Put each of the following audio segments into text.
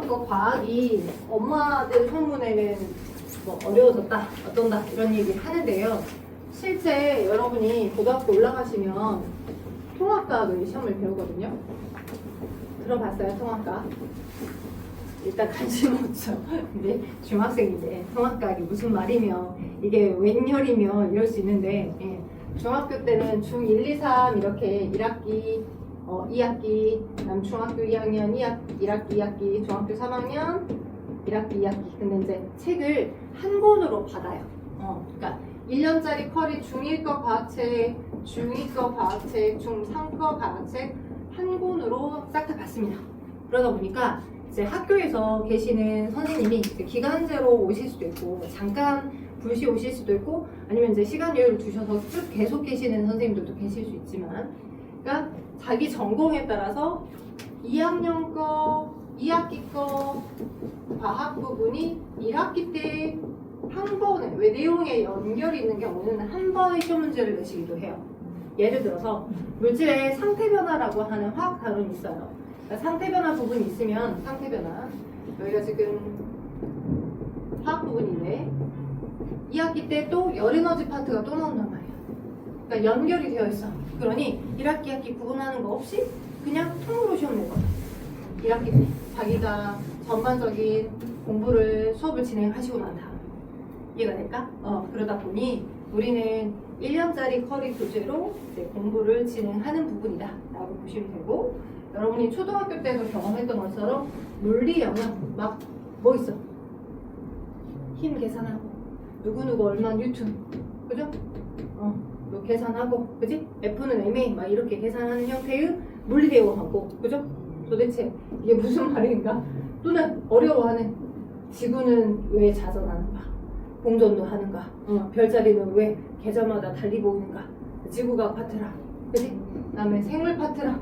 초등학교 과학이 엄마들 소문에는 뭐 어려워졌다, 어떤다 이런 얘기 하는데요. 실제 여러분이 고등학교 올라가시면 통합과학을 시험을 배우거든요. 들어봤어요, 통합과학? 일단 관심 없죠. 근데 중학생인데 통합과학이 무슨 말이며 이게 웬열이며 이럴 수 있는데 중학교 때는 중 1, 2, 3 이렇게 1학기 2학기, 그다음 중학교 2학년 1학기, 2학기, 중학교 3학년 1학기, 2학기. 근데 이제 책을 한 권으로 받아요. 그러니까 1년짜리 컬이 중1 거 과학책, 중2 거 과학책, 중3 거 과학책 한 권으로 싹 다 받습니다. 그러다 보니까 이제 학교에서 계시는 선생님이 기간제로 오실 수도 있고 잠깐 불시 오실 수도 있고 아니면 이제 시간 여유를 두셔서 쭉 계속 계시는 선생님들도 계실 수 있지만 그러니까 자기 전공에 따라서 2학년 거, 2학기 거 과학 부분이 1학기 때 한 번에 왜 내용에 연결이 있는 경우는 한 번의 시험 문제를 내시기도 해요. 예를 들어서 물질의 상태 변화라고 하는 화학 단원이 있어요. 그러니까 상태 변화 부분이 있으면 상태 변화 여기가 지금 화학 부분인데 2학기 때 또 열에너지 파트가 또 나온단 말이에요. 그러니까 연결이 되어 있어. 그러니 1학기, 2학기 구분하는 거 없이 그냥 통으로 시험 낼 거야. 1학기 때 자기가 전반적인 공부를 수업을 진행하시고 난 다음 이해가 될까? 그러다 보니 우리는 1년짜리 커리 교재로 이제 공부를 진행하는 부분이다 라고 보시면 되고 여러분이 초등학교 때도 경험했던 것처럼 물리 영역 막 뭐 있어? 힘 계산하고 누구누구 얼마 뉴턴 그죠? 뭐 계산하고 그지? F는 MA 막 이렇게 계산하는 형태의 물리 대우하고 그죠? 도대체 이게 무슨 말인가? 또는 어려워하는 지구는 왜 자전하는가? 공전도 하는가? 별자리는 왜 계절마다 달리 보이는가? 지구가 파트라 그지? 그 다음에 생물 파트라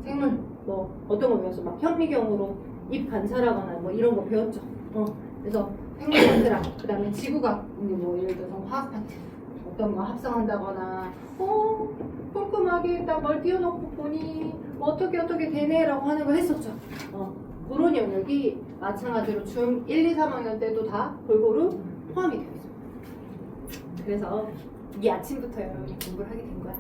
생물 뭐 어떤 거 배웠어? 막 현미경으로 입 관찰하거나 뭐 이런 거 배웠죠. 그래서 생물 파트라 그 다음에 지구가 뭐 예를 들어서 화학 파트 어떤 거 합성한다거나 꼼꼼하게 딱 뭘 띄워놓고 보니 뭐 어떻게 되네라고 하는 거 했었죠. 그런 영역이 마찬가지로 중 1, 2, 3학년 때도 다 골고루 포함이 되어 있습니다. 그래서 이 아침부터 여러분이 공부를 하게 된 거야.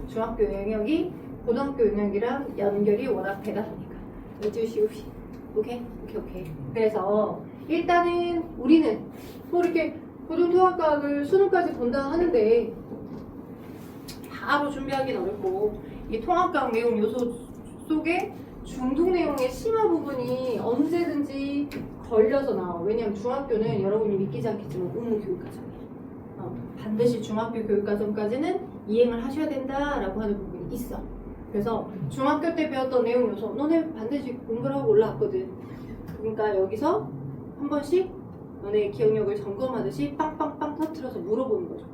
중학교 영역이 고등학교 영역이랑 연결이 워낙 되다 보니까 12시 5시 오케이. 그래서 일단은 우리는 뭐 이렇게 고등통합과학을 수능까지 본다 하는데 바로 준비하기는 어렵고 이 통합과학 내용 요소 속에 중등 내용의 심화 부분이 언제든지 걸려서 나와. 왜냐하면 중학교는 여러분이 믿기지 않겠지만 의무 교육과정이에요. 반드시 중학교 교육과정까지는 이행을 하셔야 된다라고 하는 부분이 있어. 그래서 중학교 때 배웠던 내용 요소 너네 반드시 공부를 하고 올라왔거든. 그러니까 여기서 한 번씩 너네 기억력을 점검하듯이 빵빵빵 터트려서 물어보는 거죠.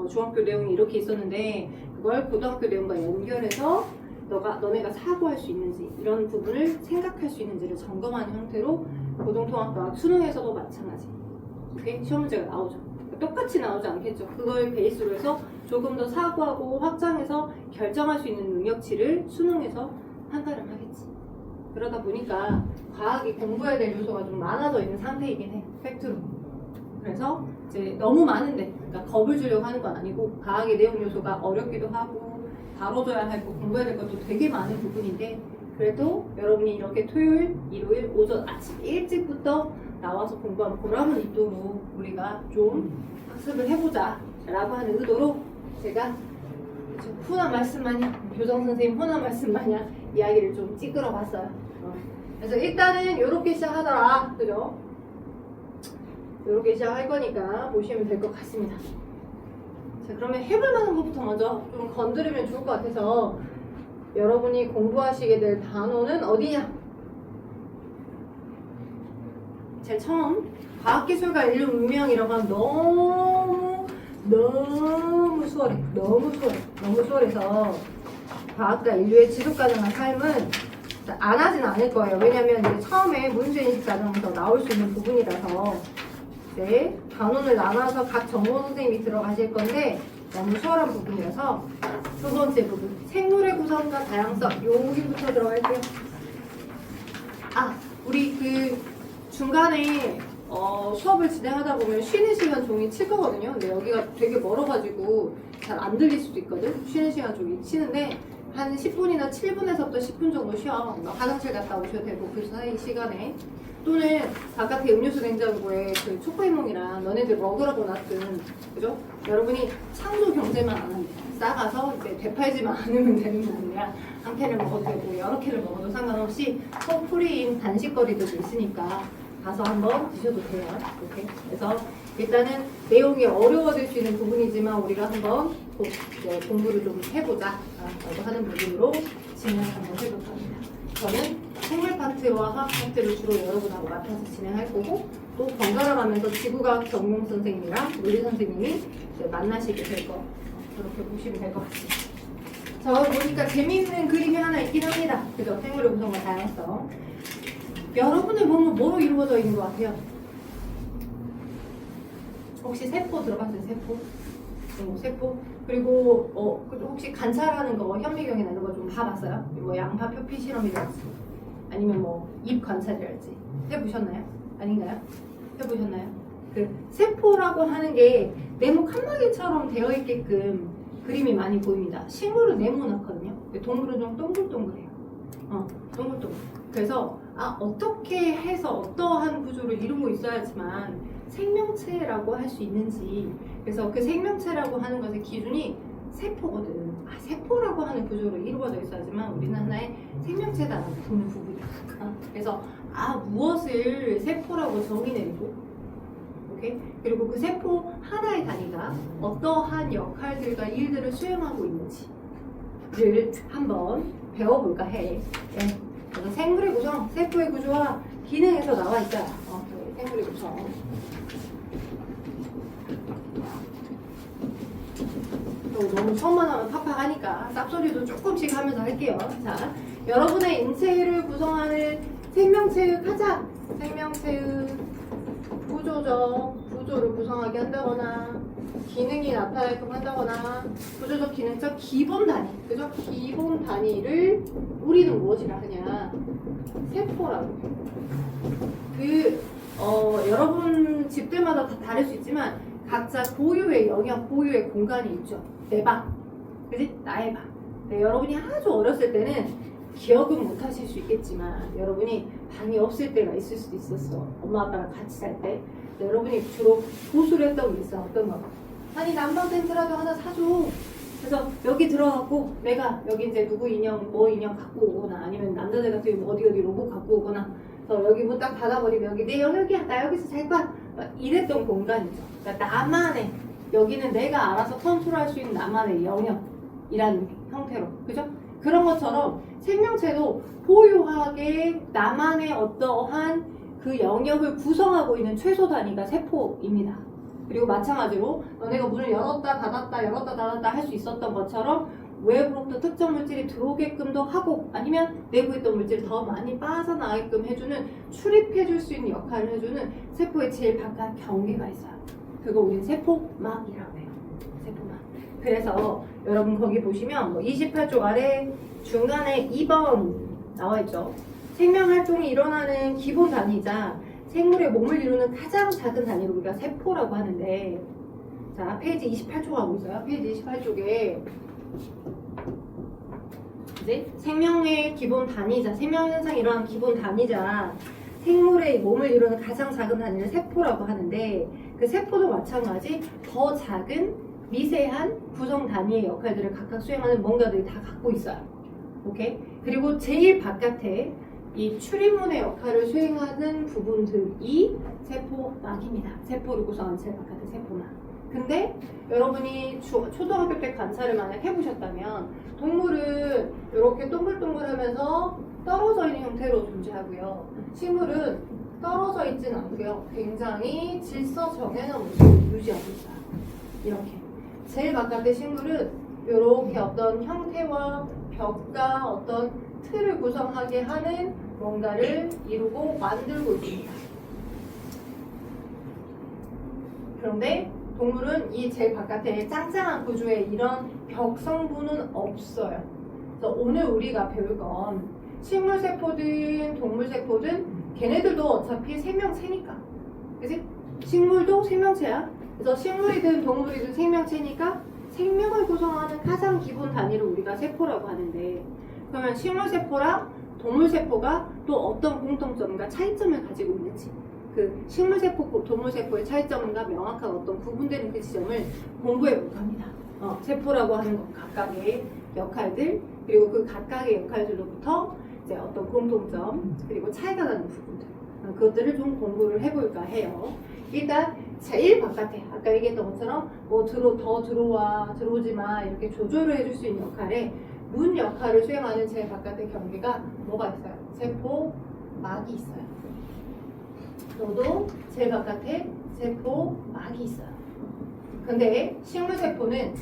중학교 내용이 이렇게 있었는데 그걸 고등학교 내용과 연결해서 너네가 사고할 수 있는지 이런 부분을 생각할 수 있는지를 점검하는 형태로 고등통합과학 수능에서도 마찬가지 이렇게 시험 문제가 나오죠. 똑같이 나오지 않겠죠. 그걸 베이스로 해서 조금 더 사고하고 확장해서 결정할 수 있는 능력치를 수능에서 판가름 하겠지. 그러다 보니까 과학이 공부해야 될 요소가 좀 많아져 있는 상태이긴 해. 팩트로. 그래서 이제 너무 많은데 그러니까 겁을 주려고 하는 건 아니고 과학의 내용 요소가 어렵기도 하고 다뤄줘야 할 거, 공부해야 될 것도 되게 많은 부분인데 그래도 여러분이 이렇게 토요일, 일요일, 오전 아침 일찍부터 나와서 공부하는 보람을 있도록 우리가 좀 학습을 해보자 라고 하는 의도로 제가 훈한 말씀 마냥 교정 선생님 훈한 말씀 마냥 이야기를 좀 찌그러 봤어요. 그래서 일단은 이렇게 시작하더라 그죠? 이렇게 시작할 거니까 보시면 될 것 같습니다. 자, 그러면 해볼 만한 것부터 먼저 좀 건드리면 좋을 것 같아서 여러분이 공부하시게 될 단어는 어디냐? 제일 처음 과학기술과 인류문명이라고 하면 너무 수월해. 너무 수월해서 과학과 인류의 지속가능한 삶은 안 하진 않을 거예요. 왜냐면 이제 처음에 문제인식 과정에서 나올 수 있는 부분이라서 네, 단원을 나눠서 각 전공 선생님이 들어가실 건데 너무 수월한 부분이라서 두 번째 부분 생물의 구성과 다양성 여기부터 들어갈게요. 우리 중간에 수업을 진행하다 보면 쉬는 시간 종이 칠 거거든요. 근데 여기가 되게 멀어가지고 잘 안 들릴 수도 있거든. 쉬는 시간 종이 치는데 한 10분이나 7분에서부터 10분 정도 쉬어. 화장실 갔다 오셔도 되고 그 사이 시간에. 또는 바깥에 음료수 냉장고에 그 초코이몽이랑 너네들 먹으라고 놨든, 그죠? 여러분이 창조 경제만 안 하면 돼. 싸가서 이제 되팔지만 않으면 되는 부분이야. 한 캔을 먹어도 되고 여러 캔을 먹어도 상관없이 속 프리인 간식거리들도 있으니까 가서 한번 드셔도 돼요. 이렇게. 그래서 일단은 내용이 어려워질 수 있는 부분이지만 우리가 한번 공부를 좀 해보자 라고 하는 부분으로 진행 한번 해볼까 합니다. 저는 생물 파트와 화학 파트를 주로 여러분하고 맡아서 진행할 거고, 또 번갈아 가면서 지구과학 전공 선생님이랑 물리 선생님이 만나시게 될 거, 그렇게 보시면 될 것 같습니다. 저 보니까 재미있는 그림이 하나 있긴 합니다. 그죠? 생물의 구성과 다양성. 여러분의 몸은 뭐로 이루어져 있는 것 같아요? 혹시 세포 들어봤어요? 세포? 세포? 그리고 혹시 관찰하는 거 현미경이나 이런 거 좀 봐봤어요? 뭐 양파 표피 실험이랄지 아니면 뭐 입 관찰이랄지 해보셨나요? 아닌가요? 해보셨나요? 그 세포라고 하는 게 네모 칸막이처럼 되어 있게끔 그림이 많이 보입니다. 식물은 네모나거든요. 동물은 좀 동글동글해요. 동글동글. 그래서 어떻게 해서 어떠한 구조를 이루고 있어야지만 생명체라고 할 수 있는지, 그래서 그 생명체라고 하는 것의 기준이 세포거든. 세포라고 하는 구조로 이루어져 있어야지만 우리는 하나의 생명체다라고 보는 부분이야. 그래서 무엇을 세포라고 정의내리고, 오케이? 그리고 그 세포 하나의 단위가 어떠한 역할들과 일들을 수행하고 있는지를 한번 배워볼까 해. 네. 그래서 생물의 구성, 세포의 구조와 기능에서 나와 있다. 생물의 구성. 너무 처음만 하면 팍팍하니까 쌉소리도 조금씩 하면서 할게요. 자, 여러분의 인체를 구성하는 생명체의 생명체의 구조를 구성하게 한다거나 기능이 나타나게끔 한다거나 구조적 기능적 기본 단위, 그죠? 기본 단위를 우리는 무엇이라 하냐? 세포라고 해요. 여러분 집들마다 다 다를 수 있지만 각자 고유의 영역, 고유의 공간이 있죠. 내 방, 그지? 나의 방. 네, 여러분이 아주 어렸을 때는 기억은 못 하실 수 있겠지만 여러분이 방이 없을 때가 있을 수도 있었어. 엄마 아빠랑 같이 살 때. 네, 여러분이 주로 보수를 했던 게 있어. 어떤 거? 아니 난방 텐트라도 하나 사줘. 그래서 여기 들어가고 내가 여기 이제 누구 인형 뭐 인형 갖고 오거나 아니면 남자들 같은 경우 어디 로봇 갖고 오거나, 그래서 여기 문 딱 닫아버리면 여기 내 영역이야, 나 여기서 잘 거야, 이랬던 공간이죠. 그러니까 나만의, 여기는 내가 알아서 컨트롤할 수 있는 나만의 영역이라는 형태로, 그죠? 그런 것처럼 생명체도 포유하게 나만의 어떠한 그 영역을 구성하고 있는 최소 단위가 세포입니다. 그리고 마찬가지로 너네가 문을 열었다 닫았다 할 수 있었던 것처럼 외부로부터 특정 물질이 들어오게끔도 하고, 아니면 내부에 있던 물질을 더 많이 빠져나가게끔 해주는, 출입해줄 수 있는 역할을 해주는 세포의 제일 바깥 경계가 있어요. 그거 우리는 세포막이라고 해요. 세포막. 그래서 여러분 거기 보시면 28쪽 아래 중간에 2번 나와 있죠. 생명활동이 일어나는 기본 단위이자 생물의 몸을 이루는 가장 작은 단위를 우리가 세포라고 하는데, 자, 페이지 28쪽 하고 있어요. 페이지 28쪽에 이제 생명의 기본 단위자, 생명현상이 일어나는 기본 단위자, 생물의 몸을 이루는 가장 작은 단위를 세포라고 하는데, 그 세포도 마찬가지 더 작은 미세한 구성 단위의 역할들을 각각 수행하는 뭔가들이 다 갖고 있어요. 오케이? 그리고 제일 바깥에 이 출입문의 역할을 수행하는 부분들이 세포막입니다. 세포를 구성하는 제일 바깥의 세포막. 근데 여러분이 초등학교 때 관찰을 만약 해보셨다면 동물은 이렇게 동글동글하면서 떨어져 있는 형태로 존재하고요. 식물은 떨어져 있지는 않고요. 굉장히 질서 정연한 모습을 유지하고 있어요. 이렇게. 제일 바깥의 식물은 이렇게 어떤 형태와 벽과 어떤 틀을 구성하게 하는 뭔가를 이루고 만들고 있습니다. 그런데 동물은 이 제일 바깥에 짱짱한 구조에 이런 벽 성분은 없어요. 그래서 오늘 우리가 배울 건 식물세포든 동물세포든 걔네들도 어차피 생명체니까. 그치? 식물도 생명체야. 그래서 식물이든 동물이든 생명체니까 생명을 구성하는 가장 기본 단위를 우리가 세포라고 하는데, 그러면 식물세포랑 동물세포가 또 어떤 공통점과 차이점을 가지고 있는지, 그 식물세포, 동물세포의 차이점과 명확한 어떤 구분되는 그 지점을 공부해 볼 겁니다. 세포라고 하는 것 각각의 역할들, 그리고 그 각각의 역할들로부터 이제 어떤 공통점, 그리고 차이가 나는 부분들, 그것들을 좀 공부를 해볼까 해요. 일단 제일 바깥에 아까 얘기했던 것처럼 뭐 더 들어와, 들어오지 마 이렇게 조절을 해줄 수 있는 역할에 문 역할을 수행하는 제일 바깥의 경계가 뭐가 있어요? 세포막이 있어요. 너도 제일 바깥에 세포막이 있어요. 근데 식물세포는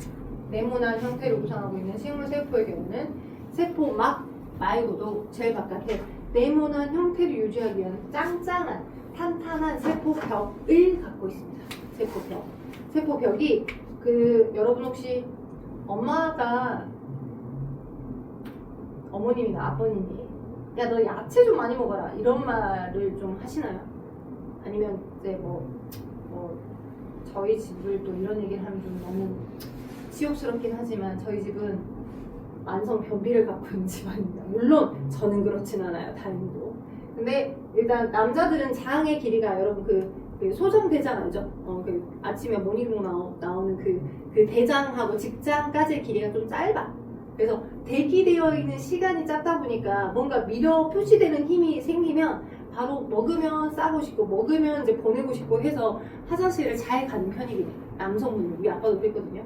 네모난 형태를 구성하고 있는 식물세포의 경우는 세포막 말고도 제일 바깥에 네모난 형태를 유지하기 위한 짱짱한 탄탄한 세포벽을 갖고 있습니다. 세포벽. 세포벽이 여러분 혹시 어머님이나 아버님이 야 너 야채 좀 많이 먹어라 이런 말을 좀 하시나요? 아니면 이제 저희 집을 또 이런 얘기를 하면 좀 너무 치욕스럽긴 하지만 저희 집은 만성 변비를 갖고 있는 집안입니다. 물론 저는 그렇진 않아요. 다행히도. 근데 일단 남자들은 장의 길이가 여러분 그 소정대장 알죠? 아침에 모닝롱 나오는 그 대장하고 직장까지의 길이가 좀 짧아. 그래서 대기되어 있는 시간이 짧다 보니까 뭔가 미려 표시되는 힘이 생기면 바로 먹으면 싸고 싶고 먹으면 이제 보내고 싶고 해서 화장실을 잘 가는 편이긴 해요. 남성분들, 우리 아빠도 그랬거든요.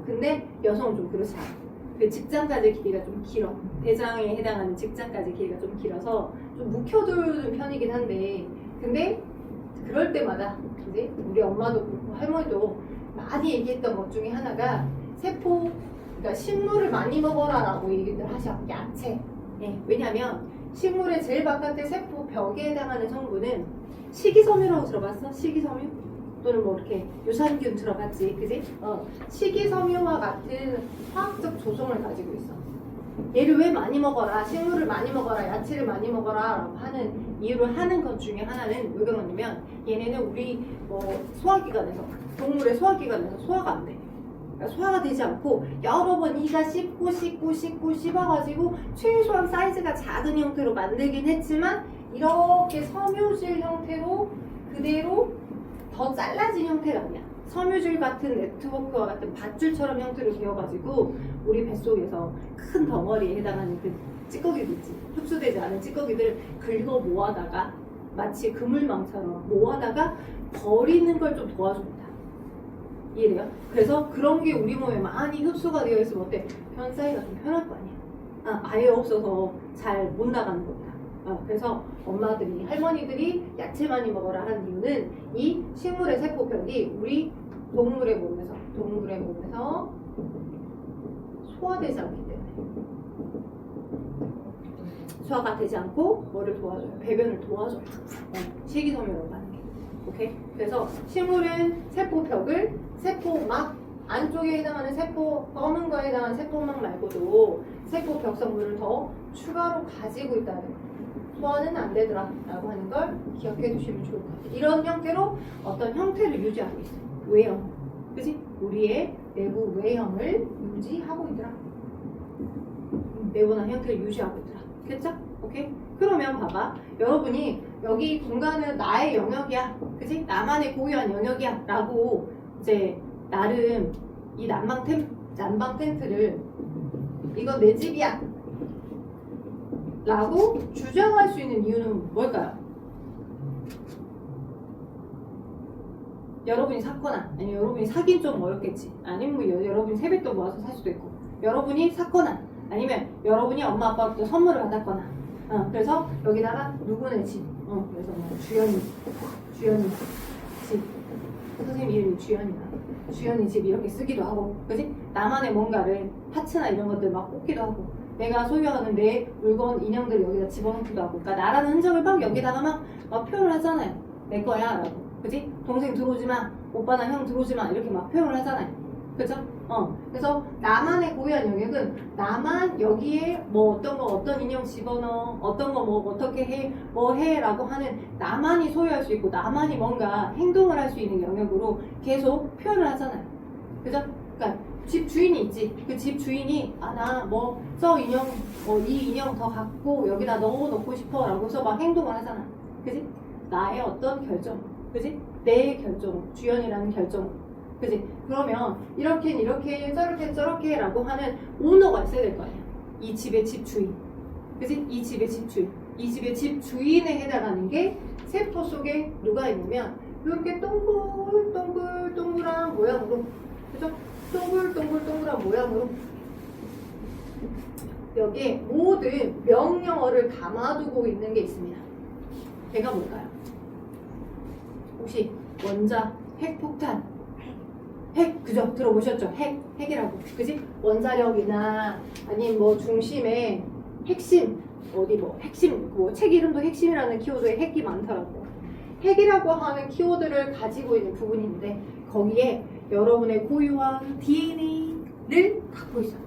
근데 여성은 좀 그렇지 않아요. 그 직장까지의 길이가 좀 길어. 대장에 해당하는 직장까지 길이가 좀 길어서 좀 묵혀두는 편이긴 한데, 근데 그럴 때마다 이제 우리 엄마도 그렇고 할머니도 많이 얘기했던 것 중에 하나가 그러니까 식물을 많이 먹어라라고 얘기들 하셔. 야채. 네, 왜냐면 식물의 제일 바깥의 세포 벽에 해당하는 성분은 식이섬유라고 들어봤어? 식이섬유? 또는 뭐 이렇게 유산균 들어봤지, 그지? 식이섬유와 같은 화학적 조성을 가지고 있어. 얘를 왜 많이 먹어라, 식물을 많이 먹어라, 야채를 많이 먹어라 라고 하는 이유를 하는 것 중에 하나는 왜 그러냐면 얘네는 우리 소화기관에서, 동물의 소화기관에서 소화가 안 돼. 그러니까 소화가 되지 않고 여러 번 이가 씹고 씹어가지고 최소한 사이즈가 작은 형태로 만들긴 했지만 이렇게 섬유질 형태로 그대로 더 잘라진 형태가 아니야. 섬유질 같은 네트워크와 같은 밧줄처럼 형태로 되어가지고 우리 뱃속에서 큰 덩어리에 해당하는 그 찌꺼기들 있지. 흡수되지 않은 찌꺼기들을 긁어 모아다가 마치 그물망처럼 모아다가 버리는 걸 좀 도와줍니다. 이해돼요? 그래서 그런 게 우리 몸에 많이 흡수가 되어 있으면 어때? 변사이가 좀 편할 거 아니야. 아예 없어서 잘 못 나가는 겁니다. 그래서 엄마들이, 할머니들이 야채 많이 먹어라 하는 이유는 이 식물의 세포벽이 우리 동물의 몸에서 소화되지 않기 때문에. 소화가 되지 않고 뭐를 도와줘요? 배변을 도와줘요. 식이섬유라고 하는 게. 오케이? 그래서 식물은 세포벽을 세포막 안쪽에 해당하는 검은 거에 해당하는 세포막 말고도 세포벽 성분을 더 추가로 가지고 있다는 거. 소화는 안 되더라 라고 하는 걸 기억해 두시면 좋을 것 같아요. 이런 형태로 어떤 형태를 유지하고 있어요. 외형. 그치? 우리의 내부 외형을 유지하고 있더라. 네모난 형태를 유지하고 있더라. 됐죠? 오케이? 그러면 봐봐. 여러분이 여기 공간은 나의 영역이야. 그치? 나만의 고유한 영역이야. 라고 이제 나름 이 난방 텐트를 이건 내 집이야. 라고 주장할 수 있는 이유는 뭘까요? 여러분이 샀거나 아니면 여러분이 사긴 좀 어렵겠지. 아니면 뭐 여러분이 세뱃돈 모아서 살 수도 있고 여러분이 샀거나 아니면 여러분이 엄마 아빠부터 선물을 받았거나 그래서 여기다가 누구네 집 그래서 뭐 주연이 집 선생님 이름이 주연이 집 이렇게 쓰기도 하고 그지? 나만의 뭔가를 파츠나 이런 것들 막 꽂기도 하고 내가 소유하는 내 물건, 인형들 여기다 집어넣기도 하고 그러니까 나라는 흔적을 막 여기다가 막 표현을 하잖아요. 내 거야 라고 그지? 동생 들어오지 마, 오빠나 형 들어오지 마 이렇게 막 표현을 하잖아요. 그죠? 그래서 나만의 고유한 영역은 나만 여기에 뭐 어떤 거 어떤 인형 집어넣어 어떤 거 뭐 어떻게 해 뭐 해라고 하는 나만이 소유할 수 있고 나만이 뭔가 행동을 할 수 있는 영역으로 계속 표현을 하잖아요. 그죠? 그러니까 집 주인이 있지. 그 집 주인이 나 뭐 저 인형 이 인형 더 갖고 여기다 넣어놓고 싶어라고 해서 막 행동을 하잖아. 그지? 나의 어떤 결정, 그지? 내 결정, 주연이라는 결정. 그지? 그러면 이렇게 저렇게 저렇게라고 하는 오너가 있어야 될 거 아니야. 이 집의 집 주인, 그지? 이 집의 집 주인, 이 집의 집 주인에 해당하는 게 세포 속에 누가 있냐면 이렇게 동글동글동글한 모양으로, 그죠? 동글동글동글한 모양으로 여기에 모든 명령어를 담아두고 있는 게 있습니다. 걔가 뭘까요? 혹시 원자, 핵폭탄, 핵, 그죠? 들어보셨죠? 핵이라고. 그지? 원자력이나 아니면 뭐 중심에 핵심, 어디 뭐 핵심, 뭐 책 이름도 핵심이라는 키워드에 핵이 많더라고. 핵이라고 하는 키워드를 가지고 있는 부분인데 거기에 여러분의 고유한 DNA를 갖고 있어요.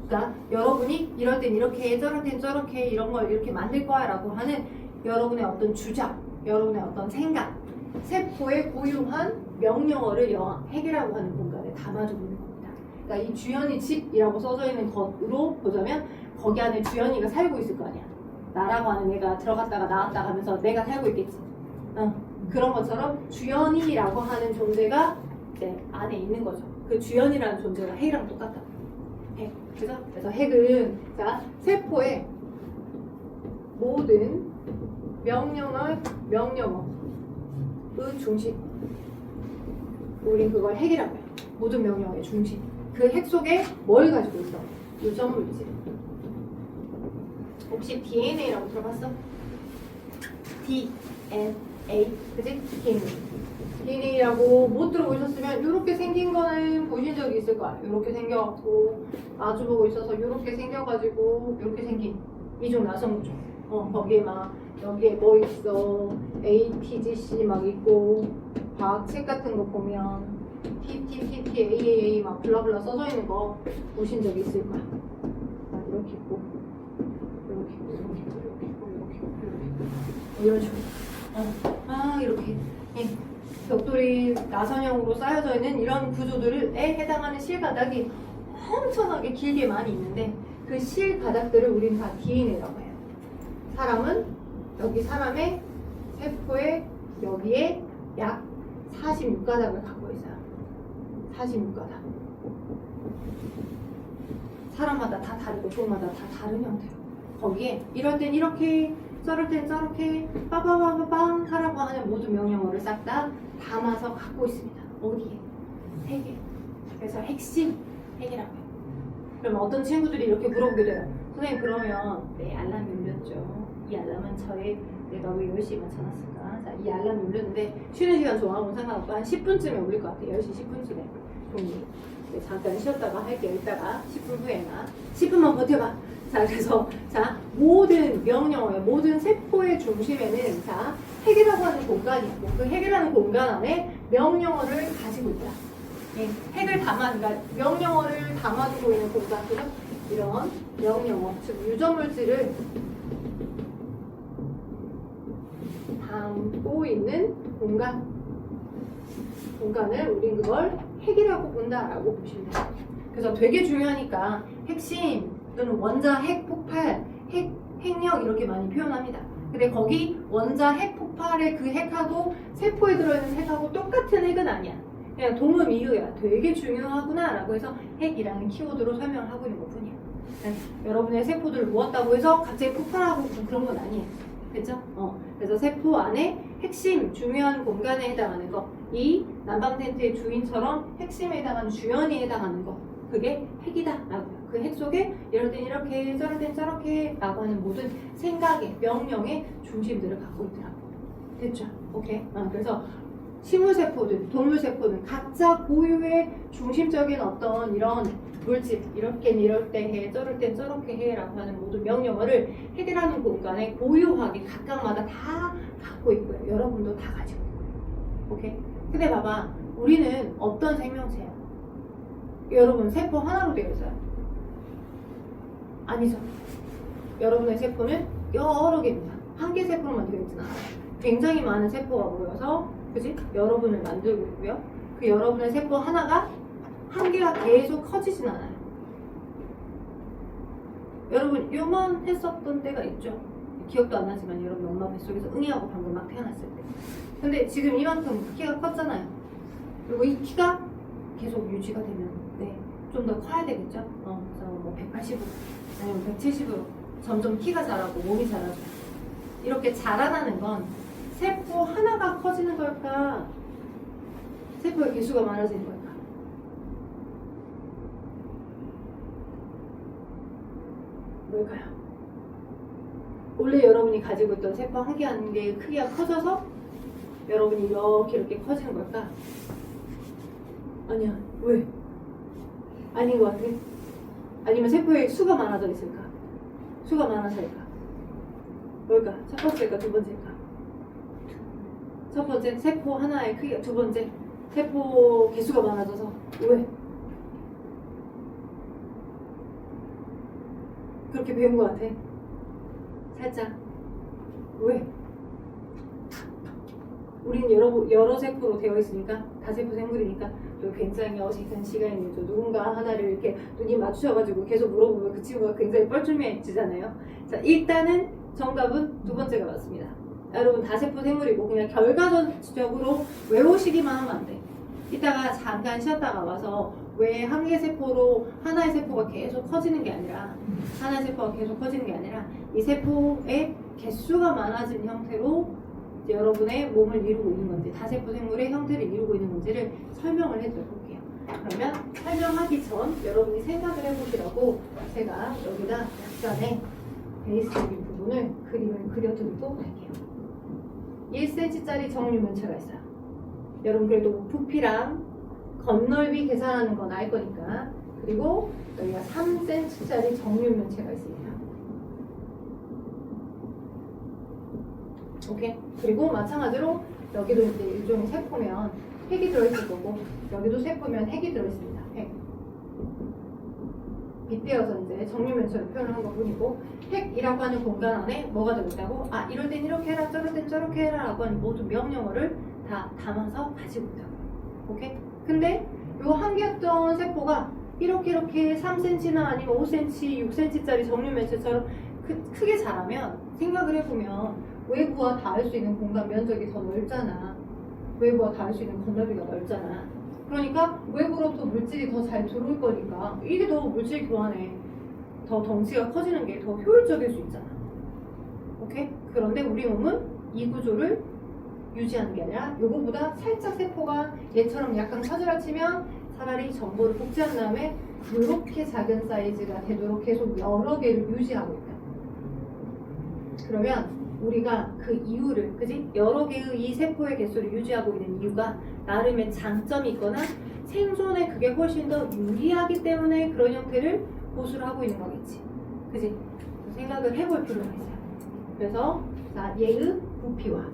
그러니까 여러분이 이럴 땐 이렇게, 저럴 땐 저렇게 이런 걸 이렇게 만들 거야 라고 하는 여러분의 어떤 주장, 여러분의 어떤 생각, 세포의 고유한 명령어를 핵이라고 하는 공간에 담아주고 있는 겁니다. 그러니까 이 주연이 집이라고 써져 있는 것으로 보자면 거기 안에 주연이가 살고 있을 거 아니야. 나라고 하는 애가 들어갔다가 나왔다 하면서 내가 살고 있겠지. 그런 것처럼 주연이라고 하는 존재가 이제 안에 있는 거죠. 그 주연이라는 존재가 핵이랑 똑같다. 핵, 그죠? 그래서 핵은 자 세포의 모든 명령어의 중심. 우린 그걸 핵이라고 해요. 모든 명령어의 중심. 그 핵 속에 뭘 가지고 있어? 유전물질. 혹시 DNA라고 들어봤어? DNA, 그지? DNA라고 못 들어보셨으면 이렇게 생긴 거는 보신 적이 있을 거야. 이렇게 생겨갖고 마주보고 있어서 이렇게 생겨가지고 이렇게 생긴 이중 나성구조. 거기에 막 여기에 뭐 있어? ATGC 막 있고 과학책 같은 거 보면 TTTT 막 블라블라 써져 있는 거 보신 적 있을 거야. 이렇게 있고 이렇게 있고 이렇게 있고 이렇게 있고 이렇게 있고 이런 식으로 이렇게 벽돌이 나선형으로 쌓여져 있는 이런 구조들에 해당하는 실가닥이 엄청나게 길게 많이 있는데 그 실가닥들을 우리는 다 DNA라고 해요. 사람은 여기 사람의 세포의 여기에 약 46가닥을 갖고 있어요. 46가닥. 사람마다 다 다르고 종마다 다 다른 형태로 거기에 이럴 땐 이렇게 저럴 땐 저렇게 빠바바바방 하라고 하는 모든 명령어를 싹 다 담아서 갖고 있습니다. 어디에? 핵에. 그래서 핵심 핵이라고 해요. 그러면 어떤 친구들이 이렇게 물어보게 돼요. 선생님 그러면 네 알람이 울렸죠. 이 알람은 내가 왜 10시에 맞춰놨을까? 자, 이 알람이 울렸는데 쉬는 시간 좋아하고는 상관없고 한 10분쯤에 울릴 것 같아요. 10시 10분쯤에 종이. 네, 잠깐 쉬었다가 할게요. 이따가 10분 후에나 10분만 버텨봐. 자, 그래서 자 모든 명령어의 모든 세포의 중심에는 자 핵이라고 하는 공간이 있고 그 핵이라는 공간 안에 명령어를 가지고 있다. 네, 핵을 그러니까 명령어를 담아두고 있는 공간, 그죠? 이런 명령어, 즉 유전물질을 담고 있는 공간을 우린 그걸 핵이라고 본다라고 보시면 돼요. 그래서 되게 중요하니까 핵심 또는 원자 핵 폭발, 핵력 이렇게 많이 표현합니다. 근데 거기 원자 핵 폭발의 그 핵하고 세포에 들어있는 핵하고 똑같은 핵은 아니야. 그냥 동음이유야. 되게 중요하구나 라고 해서 핵이라는 키워드로 설명을 하고 있는 것 뿐이야. 여러분의 세포들을 모았다고 해서 갑자기 폭발하고 그런 건 아니에요. 그죠? 그래서 세포 안에 핵심, 중요한 공간에 해당하는 거, 이 난방 텐트의 주인처럼 핵심에 해당하는 주연이 해당하는 거, 그게 핵이다 라고요. 그 핵 속에 이럴 땐 이렇게, 저럴 땐 저렇게 라고 하는 모든 생각의, 명령의 중심들을 갖고 있더라고. 됐죠? 오케이? 그래서 식물세포든 동물세포든 각자 고유의 중심적인 어떤 이런 물질, 이렇게는 이럴 때 해, 저럴 땐 저렇게 해 라고 하는 모든 명령어를 핵이라는 공간에 고유하게 각각마다 다 갖고 있고요. 여러분도 다 가지고 있고요. 오케이? 근데 봐봐, 우리는 어떤 생명체야? 여러분 세포 하나로 되어 있어요? 아니죠. 여러분의 세포는 여러 개입니다. 한 개 세포로만 되어 있진 않아요. 굉장히 많은 세포가 모여서 그지? 여러분을 만들고 있고요. 그 여러분의 세포 하나가 한 개가 계속 커지진 않아요. 여러분 요만했었던 때가 있죠. 기억도 안 나지만 여러분 엄마 뱃속에서 응이하고 방금 막 태어났을 때. 근데 지금 이만큼 키가 컸잖아요. 그리고 이 키가 계속 유지가 되면 좀 더 커야 되겠죠. 그래서 뭐 180으로 아니면 170으로 점점 키가 자라고 몸이 자라죠. 이렇게 자라나는 건 세포 하나가 커지는 걸까? 세포의 개수가 많아지는 걸까? 뭘까요? 원래 여러분이 가지고 있던 세포 한 개 한 개의 크기가 커져서 여러분이 이렇게 커지는 걸까? 아니야. 왜? 아닌 것 같아? 아니면 세포의 수가 많아져 있을까? 수가 많아서일까? 뭘까? 첫 번째일까? 두 번째일까? 첫 번째, 세포 하나의 크기가. 두 번째, 세포 개수가 많아져서. 왜? 그렇게 배운 것 같아? 살짝. 왜? 우린 여러 세포로 되어 있으니까, 다세포 생물이니까 또 굉장히 어색한 시간이죠. 누군가 하나를 이렇게 눈이 맞추셔가지고 계속 물어보면 그 친구가 굉장히 뻘쭘해지잖아요. 자, 일단은 정답은 두 번째가 맞습니다. 여러분 다세포 생물이고 그냥 결과적으로 외우시기만 하면 안 돼. 이따가 잠깐 쉬었다가 와서 왜 한 개 세포로 하나의 세포가 계속 커지는 게 아니라 하나의 세포가 계속 커지는 게 아니라 이 세포의 개수가 많아진 형태로 이제 여러분의 몸을 이루고 있는 건지 다세포 생물의 형태를 이루고 있는 건지를 설명을 해드려볼게요. 그러면 설명하기 전 여러분이 생각을 해보시라고 제가 여기다 약간의 베이스적인 부분을 그림을 그려드리고 갈게요. 1cm짜리 정류면체가 있어요. 여러분 그래도 부피랑 겉넓이 계산하는 건 알 거니까. 그리고 여기가 3cm짜리 정류면체가 있습니다. 오케이? 그리고 마찬가지로 여기도 이제 일종의 세포면 핵이 들어있을 거고 여기도 세포면 핵이 들어있습니다. 핵. 빗대어서 이제 정류면체로 표현한 것 뿐이고 핵이라고 하는 공간 안에 뭐가 들어있다고? 아 이럴 땐 이렇게 해라 저럴 땐 저렇게 해라 라고 하는 모든 명령어를 다 담아서 가지고 있다고. 오케이? 근데 요 한 개였던 세포가 이렇게 3cm나 아니면 5cm, 6cm짜리 정류면체처럼 크게 자라면 생각을 해보면 외부와 닿을 수 있는 공간 면적이 더 넓잖아. 외부와 닿을 수 있는 건너비가 넓잖아. 그러니까 외부로부터 물질이 더 잘 들어올 거니까 이게 더 물질 교환에 더 덩치가 커지는 게 더 효율적일 수 있잖아. 오케이? 그런데 우리 몸은 이 구조를 유지하는 게 아니라 요거보다 살짝 세포가 얘처럼 약간 커지라 치면 차라리 정보를 복제한 다음에 이렇게 작은 사이즈가 되도록 계속 여러 개를 유지하고 있다. 그러면 우리가 그 이유를, 그지? 여러 개의 이 세포의 개수를 유지하고 있는 이유가 나름의 장점이 있거나 생존에 그게 훨씬 더 유리하기 때문에 그런 형태를 보수를 하고 있는 거겠지. 그지? 생각을 해볼 필요가 있어요. 그래서 자, 얘의 부피와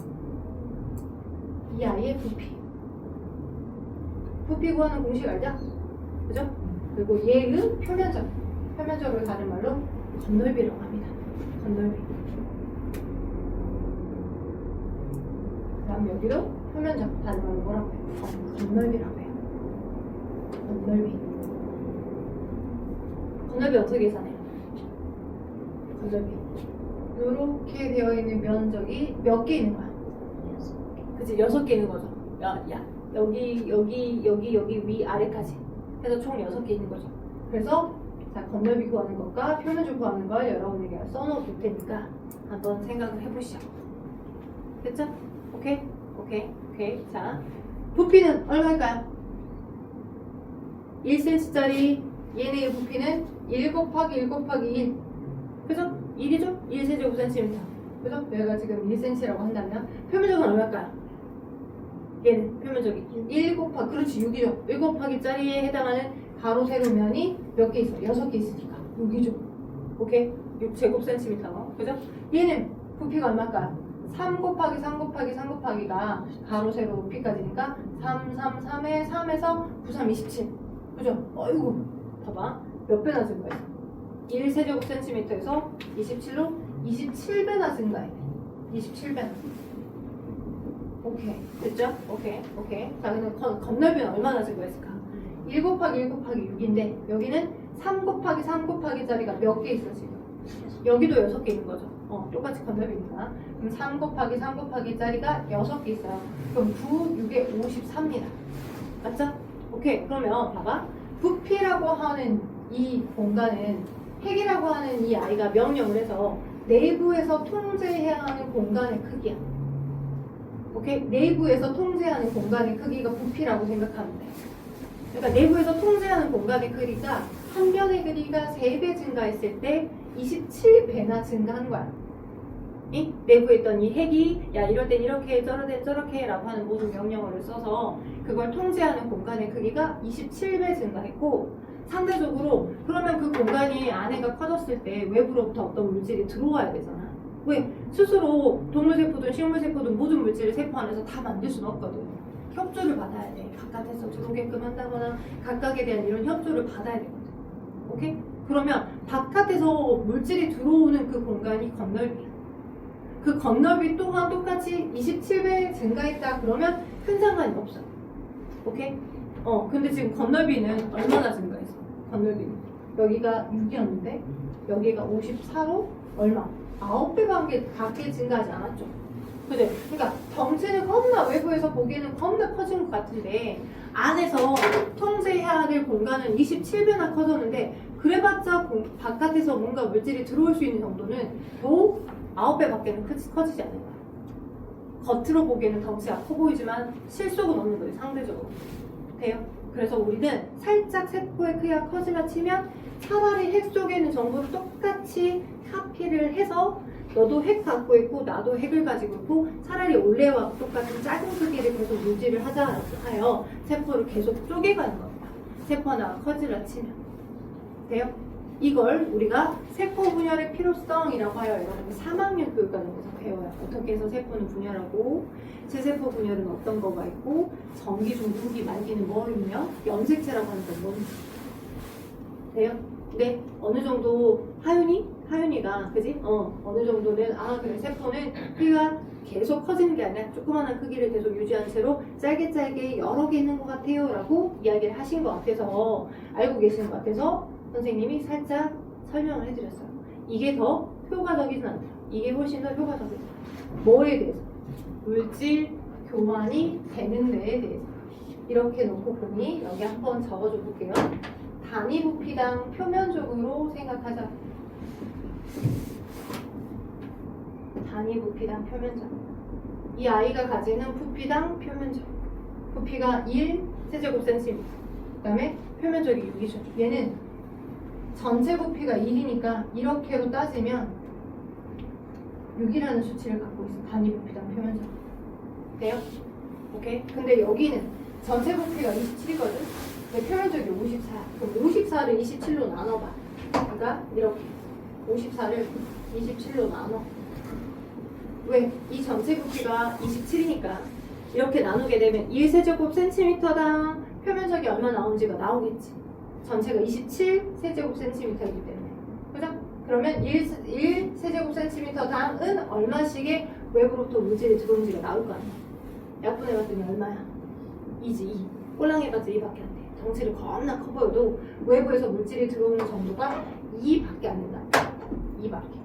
이 아이의 부피. 부피 구하는 공식 알죠? 그죠? 그리고 얘의 표면적을 다른 말로 겉넓이라고 합니다. 겉넓이. 그 다음 여기도 표면적, 다른 말로 뭐라고 해요? 겉넓이라고 해요. 겉넓이. 겉넓이 어떻게 계산해요? 겉넓이. 이렇게 되어 있는 면적이 몇 개 있는 거야? 그치? 6개 있는 거죠. 여기 위 아래까지 해서 총 6개 있는 거죠. 그래서 자, 겉넓이 구하는 것과 표면적 구하는 걸 여러분에게 써놓을 테니까 한번 생각을 해보시죠. 됐죠? 오케이? 자, 부피는 얼마일까요? 1cm짜리 얘네의 부피는 1 곱하기 1 곱하기 1. 그죠? 1이죠? 1cm/cm. 그죠? 여기가 지금 1cm라고 한다면 표면적은 얼마일까요? 얘는 표면적이 1 곱하기, 그렇지 6이죠. 1 곱하기 짜리에 해당하는 가로 세로 면이 몇 개 있어? 6개 있으니까 6이죠. 오케이? 6제곱cm. 그죠? 얘는 부피가 얼마일까요? 3 곱하기 3 곱하기 3 곱하기가 가로 세로 부피까지니까 3, 3, 3에 3에서 9, 3, 27. 그죠? 어이구, 봐봐. 몇 배나 증가했어? 1세제곱센티미터에서 27로 27배나 증가해. 27배나. 오케이. 됐죠? 오케이. 자, 근데 건널비는 얼마나 증가했을까? 1 곱하기 1 곱하기 6인데, 여기는 3 곱하기 3 곱하기 자리가 몇 개 있어, 지금? 여기도 6개 있는 거죠. 똑같이 건널비니까. 그럼 3 곱하기 3 곱하기 자리가 6개 있어요. 그럼 9, 6에 54입니다. 맞죠? 오케이. 그러면 봐봐. 부피라고 하는 이 공간은 핵이라고 하는 이 아이가 명령을 해서 내부에서 통제해야 하는 공간의 크기야. 오케이? 내부에서 통제하는 공간의 크기가 부피라고 생각하면 돼. 그러니까 내부에서 통제하는 공간의 크기가 한 변의 크기가 3배 증가했을 때 27배나 증가한 거야. 이 내부에 있던 이 핵이 야 이럴 땐 이렇게 저럴 땐 저렇게 라고 하는 모든 명령어를 써서 그걸 통제하는 공간의 크기가 27배 증가했고, 상대적으로 그러면 그 공간이 안에가 커졌을 때 외부로부터 어떤 물질이 들어와야 되잖아. 왜? 스스로 동물세포든 식물세포든 모든 물질을 세포 안에서 다 만들 수는 없거든. 협조를 받아야 돼. 바깥에서 들어오게끔 한다거나 각각에 대한 이런 협조를 받아야 되거든. 오케이? 그러면 바깥에서 물질이 들어오는 그 공간이 건널비야. 그 건널비 또한 똑같이 27배 증가했다 그러면 큰 상관이 없어. 오케이? 근데 지금 건널비는 얼마나 증가했어? 건널비는 여기가 6이었는데 여기가 54로 얼마? 9배 밖에 증가하지 않았죠. 그죠? 그러니까 덩치는 겁나 외부에서 보기에는 겁나 커진 것 같은데 안에서 통제해야 될 공간은 27배나 커졌는데 그래봤자 바깥에서 뭔가 물질이 들어올 수 있는 정도는 더 9배밖에는 커지지 않는 거야. 겉으로 보기에는 덩치가 커 보이지만 실속은 없는 거예요. 상대적으로. 돼요? 그래서 우리는 살짝 세포의 크기가 커지라 치면 차라리 핵 속에 있는 정보를 똑같이 카피를 해서 너도 핵 갖고 있고 나도 핵을 가지고 있고 차라리 원래와 똑같은 작은 크기를 계속 유지를 하자 하여 세포를 계속 쪼개가는 겁니다. 세포 하나가 커지라 치면. 돼요? 이걸 우리가 세포 분열의 필요성이라고 하여 여러분이 3학년 교육과정에서 배워요. 어떻게 해서 세포는 분열하고 세세포 분열은 어떤 거가 있고 전기, 중후기, 말기는 뭐 있며 염색체라고 하는 건 뭔지. 돼요? 네, 어느 정도 하윤이가 그지? 어느 정도는 그래 세포는 크기가 계속 커지는 게 아니라 조그마한 크기를 계속 유지한 채로 짧게 여러 개 있는 것 같아요 라고 이야기를 하신 것 같아서 알고 계시는 것 같아서 선생님이 살짝 설명을 해드렸어요. 이게 더 효과적이진 않다. 이게 훨씬 더 효과적이다. 뭐에 대해서? 물질 교환이 되는 데에 대해서. 이렇게 놓고 보니 여기 한번 적어줘 볼게요. 단위 부피당 표면적으로 생각하자. 단위 부피당 표면적. 이 아이가 가지는 부피당 표면적. 부피가 1세제곱센티미터. 그 다음에 표면적이 6이죠. 얘는 전체 부피가 1이니까 이렇게로 따지면 6이라는 수치를 갖고 있어. 단위 부피당 표면적. 돼요? 오케이? 근데 여기는 전체 부피가 27이거든? 근데 표면적이 54. 그럼 54를 27로 나눠봐. 그러니까 이렇게 54를 27로 나눠. 왜? 이 전체 부피가 27이니까 이렇게 나누게 되면 1세제곱센티미터당 표면적이 얼마 나오는지가 나오겠지. 전체가 27세제곱센티미터이기 때문에. 그죠? 그러면 1세제곱센티미터당은 얼마씩의 외부로부터 물질이 들어오는지가 나올 거 아니야. 약분해봤더니 얼마야? 2지 2. 꼴랑 해봤자 2밖에 안 돼. 덩치를 겁나 커 보여도 외부에서 물질이 들어오는 정도가 2밖에 안 된다. 2밖에.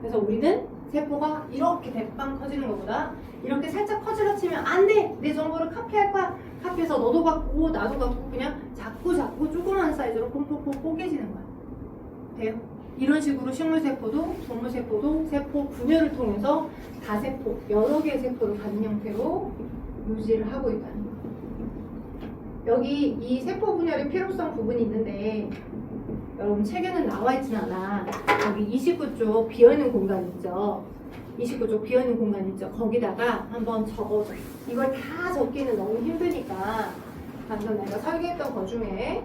그래서 우리는 세포가 이렇게 대빵 커지는 것보다 이렇게 살짝 커지라 치면 안 돼! 내 정보를 카피할 거야. 카피해서 너도 갖고 나도 갖고 그냥 자꾸 조그만 사이즈로 뽕뽕뽕 뽀개지는 거야. 돼요? 이런 식으로 식물세포도 동물세포도 세포 분열을 통해서 다세포, 여러 개의 세포를 가진 형태로 유지를 하고 있다는 거예요. 여기 이 세포 분열의 필요성 부분이 있는데 여러분 책에는 나와 있진 않아. 여기 29쪽 비어있는 공간 있죠. 29쪽 비어있는 공간 있죠. 거기다가 한번 적어줘. 이걸 다 적기는 너무 힘드니까 방금 내가 설계했던 것 중에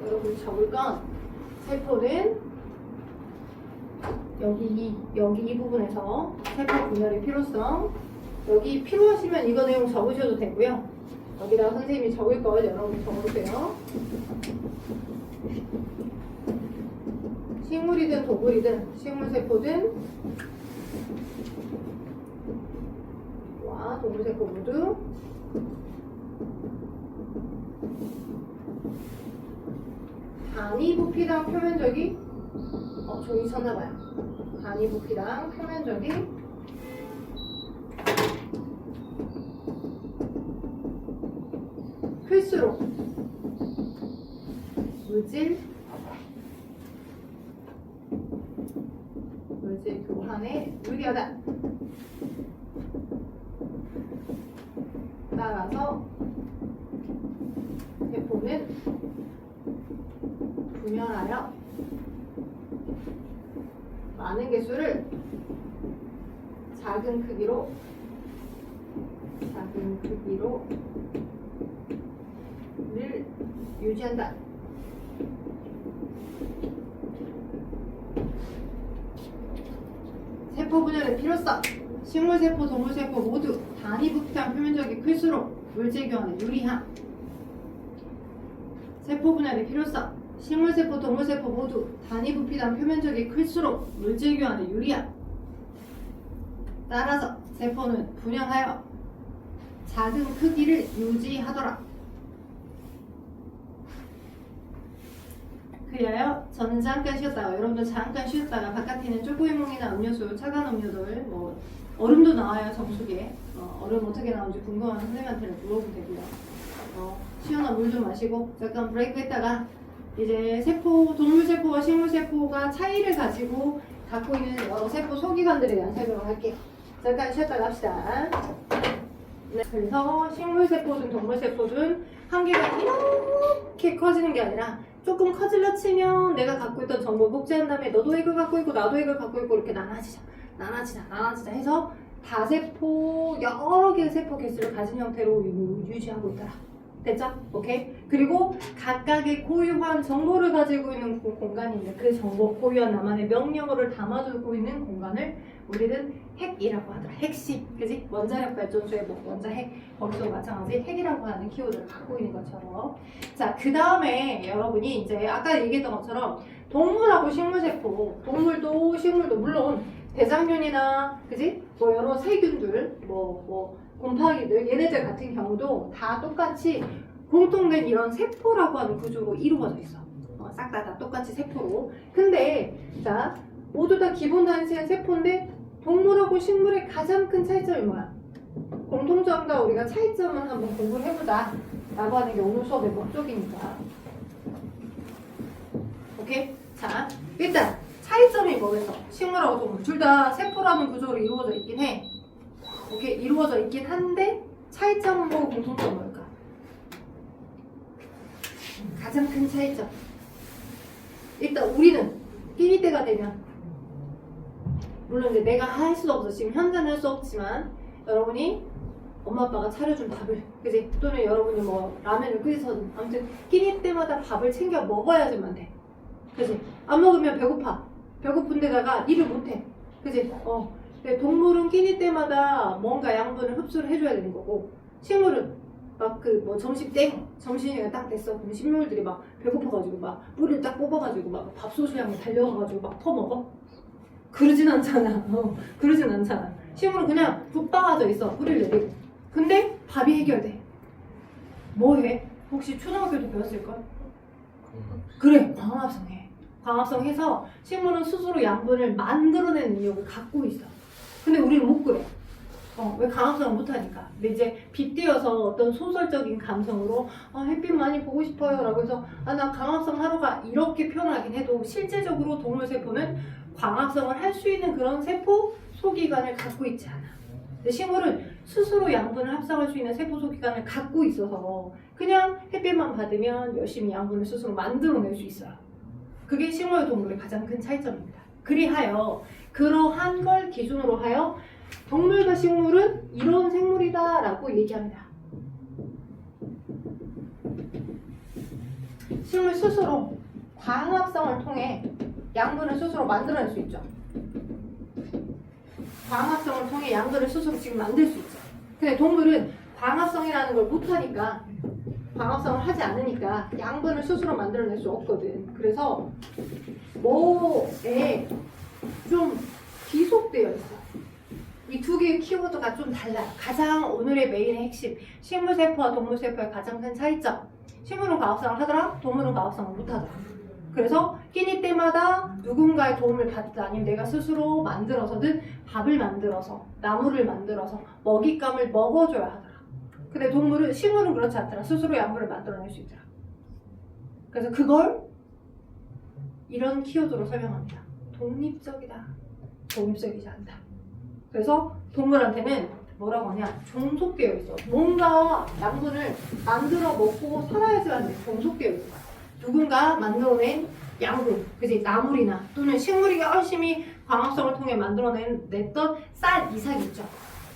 여러분이 적을 건 세포는 여기 이 부분에서 세포 분열의 필요성 여기 필요하시면 이거 내용 적으셔도 되고요. 여기다가 선생님이 적을 걸 여러분이 적어보세요. 식물이든 동물이든 식물세포든 와 동물세포 모두 단위 부피당 표면적이 종이 쳤나봐요. 단위 부피당 표면적이 클수록 물질 교환에 유리하다. 따라서 세포는 분열하여 많은 개수를 작은 크기로 를 유지한다. 세포 분열의 필요성. 식물세포, 동물세포 모두 단위 부피당 표면적이 클수록 물질 교환에 유리함. 세포 분열의 필요성. 식물세포, 동물세포 모두 단위 부피당 표면적이 클수록 물질 교환에 유리함. 따라서 세포는 분열하여 작은 크기를 유지하더라. 그리하여 저는 잠깐 쉬었다가 여러분도 잠깐 쉬었다가 바깥에 있는 초코이몽이나 음료수, 차가운 음료들, 뭐 얼음도 나와요 정수기에. 얼음 어떻게 나오는지 궁금한 선생님한테는 물어보면 되고요. 시원한 물 좀 마시고 잠깐 브레이크 했다가 이제 세포, 동물세포와 식물세포가 차이를 가지고 갖고 있는 여러 세포 소기관들에 대한 설명을 할게요. 잠깐 쉬었다가 합시다. 네, 그래서 식물세포든 동물세포든 한계가 이렇게 커지는 게 아니라 조금 커질러 치면 내가 갖고 있던 정보를 복제한 다음에 너도 이걸 갖고 있고 나도 이걸 갖고 있고 이렇게 나눠지자 해서 다세포 여러 개의 세포 개수를 가진 형태로 유지하고 있더라. 됐죠? 오케이? 그리고 각각의 고유한 정보를 가지고 있는 공간인데 그 정보, 고유한 나만의 명령어를 담아두고 있는 공간을 우리는 핵이라고 하더라. 핵심, 그지? 원자력 발전소의 뭐 원자핵, 거기서 마찬가지 핵이라고 하는 키워드를 갖고 있는 것처럼. 자, 그 다음에 여러분이 이제 아까 얘기했던 것처럼 동물하고 식물세포, 동물도 식물도 물론 대장균이나, 그지? 뭐 여러 세균들, 곰팡이들, 얘네들 같은 경우도 다 똑같이 공통된 이런 세포라고 하는 구조로 이루어져 있어. 싹 다 똑같이 세포로. 근데 자, 모두 다 기본 단위의 세포인데 동물하고 식물의 가장 큰 차이점이 뭐야? 공통점과 우리가 차이점을 한번 공부를 해보자 라고 하는 게 오늘 수업의 목적이니까. 오케이? 자, 일단 차이점이 뭐겠어? 식물하고 동물 둘 다 세포라는 구조로 이루어져 있긴 해. 오케이? 이루어져 있긴 한데 차이점은 뭐고 공통점은 뭘까? 가장 큰 차이점. 일단 우리는 끼니 때가 되면 물론 이제 내가 할 수도 없어. 지금 현재는 할 수 없지만 여러분이 엄마 아빠가 차려준 밥을, 그지? 또는 여러분이 뭐 라면을 끓여서든 아무튼 끼니 때마다 밥을 챙겨 먹어야지만 돼. 그지? 안 먹으면 배고파. 배고픈 데다가 일을 못해. 그지? 동물은 끼니 때마다 뭔가 양분을 흡수를 해줘야 되는 거고, 식물은 막 점심 점심시간이 딱 됐어. 그럼 식물들이 막 배고파가지고 막 뿌리를 딱 뽑아가지고 막 밥솥을 향해 달려가가지고 막 퍼먹어? 그러진 않잖아. 그러진 않잖아. 식물은 그냥 붙박아져 있어. 뿌리를 내리고. 근데 밥이 해결돼. 뭐 해? 혹시 초등학교 때 배웠을걸? 그래, 광합성해. 광합성해서 식물은 스스로 양분을 만들어내는 능력을 갖고 있어. 근데 우리는 못 그래. 왜 광합성을 못하니까. 근데 이제 빗대어서 어떤 소설적인 감성으로 햇빛 많이 보고 싶어요 라고 해서 나 광합성 하러 가 이렇게 표현하긴 해도 실제적으로 동물세포는 광합성을 할 수 있는 그런 세포 소기관을 갖고 있지 않아. 근데 식물은 스스로 양분을 합성할 수 있는 세포 소기관을 갖고 있어서 그냥 햇빛만 받으면 열심히 양분을 스스로 만들어낼 수 있어요. 그게 식물과 동물의 가장 큰 차이점입니다. 그리하여 그러한 걸 기준으로 하여 동물과 식물은 이런 생물이다 라고 얘기합니다. 식물 스스로 광합성을 통해 양분을 스스로 만들어낼 수 있죠. 광합성을 통해 양분을 스스로 지금 만들 수 있죠. 근데 동물은 광합성이라는 걸 못하니까, 광합성을 하지 않으니까 양분을 스스로 만들어낼 수 없거든. 그래서 뭐에 좀 귀속되어 있어. 이 두 개의 키워드가 좀 달라요. 가장 오늘의 메인의 핵심, 식물세포와 동물세포의 가장 큰 차이점. 식물은 과합성을 하더라, 동물은 과합성을 못하더라. 그래서 끼니 때마다 누군가의 도움을 받든 아니면 내가 스스로 만들어서든 밥을 만들어서, 나무를 만들어서 먹잇감을 먹어줘야 하더라. 근데 동물은, 식물은 그렇지 않더라. 스스로 양분을 만들어낼 수 있더라. 그래서 그걸 이런 키워드로 설명합니다. 독립적이다. 독립적이지 않다. 그래서 동물한테는 뭐라고 하냐? 종속되어 있어. 뭔가 양분을 만들어 먹고 살아야지만 돼. 종속되어 있어. 누군가 만들어낸 양분, 그지? 나물이나 또는 식물이 열심히 광합성을 통해 만들어냈던 쌀 이삭 있죠.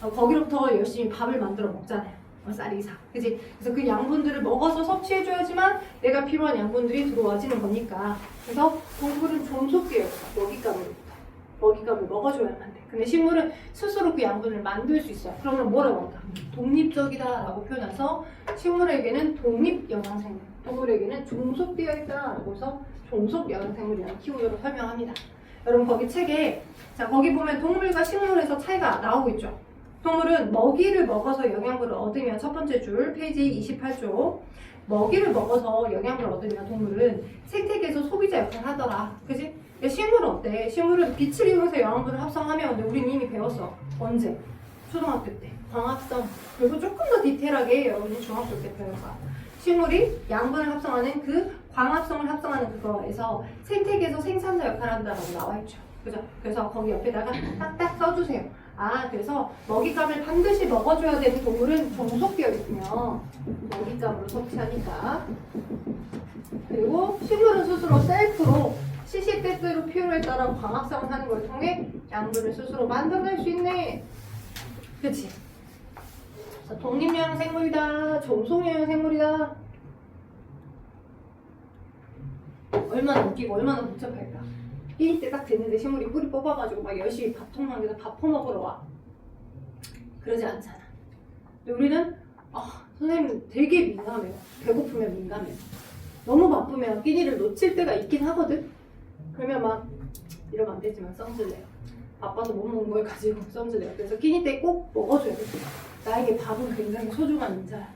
거기로부터 열심히 밥을 만들어 먹잖아요. 쌀 이삭, 그지? 그래서 그 양분들을 먹어서 섭취해줘야지만 내가 필요한 양분들이 들어와지는 거니까. 그래서 동물은 종속되어 있어. 먹잇감을 먹어줘야만 돼. 근데 식물은 스스로 그 양분을 만들 수 있어요. 그러면 뭐라고 할까? 독립적이다 라고 표현해서 식물에게는 독립영양생물, 동물에게는 종속되어 있다 라고 해서 종속영양생물이라는 키워드로 설명합니다. 여러분 거기 책에, 자 거기 보면 동물과 식물에서 차이가 나오고 있죠. 동물은 먹이를 먹어서 영양분을 얻으면, 첫 번째 줄 페이지 28쪽, 먹이를 먹어서 영양분을 얻으면 동물은 생태계에서 소비자 역할을 하더라. 그지? 식물은 어때? 식물은 빛을 이용해서 영양분을 합성하면, 근데 우리는 이미 배웠어. 언제? 초등학교 때. 광합성. 그리고 조금 더 디테일하게 여러분이 중학교 때 배울 거야. 식물이 양분을 합성하는 그 광합성을 합성하는 그거에서 생태계에서 생산자 역할을 한다고 나와 있죠. 그죠? 그래서 거기 옆에다가 딱딱 써주세요. 아, 그래서 먹잇감을 반드시 먹어줘야 되는 동물은 종속되어 있으며 먹잇감으로 섭취하니까. 그리고 식물은 스스로 셀프로 시시때때로 필요에 따라 광합성을 하는 걸 통해 양분을 스스로 만들어낼 수 있네. 그치? 그래서 독립영양 생물이다, 종속영양 생물이다. 얼마나 웃기고 얼마나 복잡할까. 끼니 때 딱 됐는데 식물이 뿌리 뽑아가지고 막 열심히 밥통 만들어서 밥 퍼먹으러 와. 그러지 않잖아. 근데 우리는 선생님 되게 민감해요. 배고프면 민감해요. 너무 바쁘면 끼니를 놓칠 때가 있긴 하거든. 그러면 막 이러면 안 되지만 썽질내요. 바빠서 못 먹는 걸 가지고 썽질내요. 그래서 끼니 때 꼭 먹어줘야 돼. 나에게 밥은 굉장히 소중한 인자야.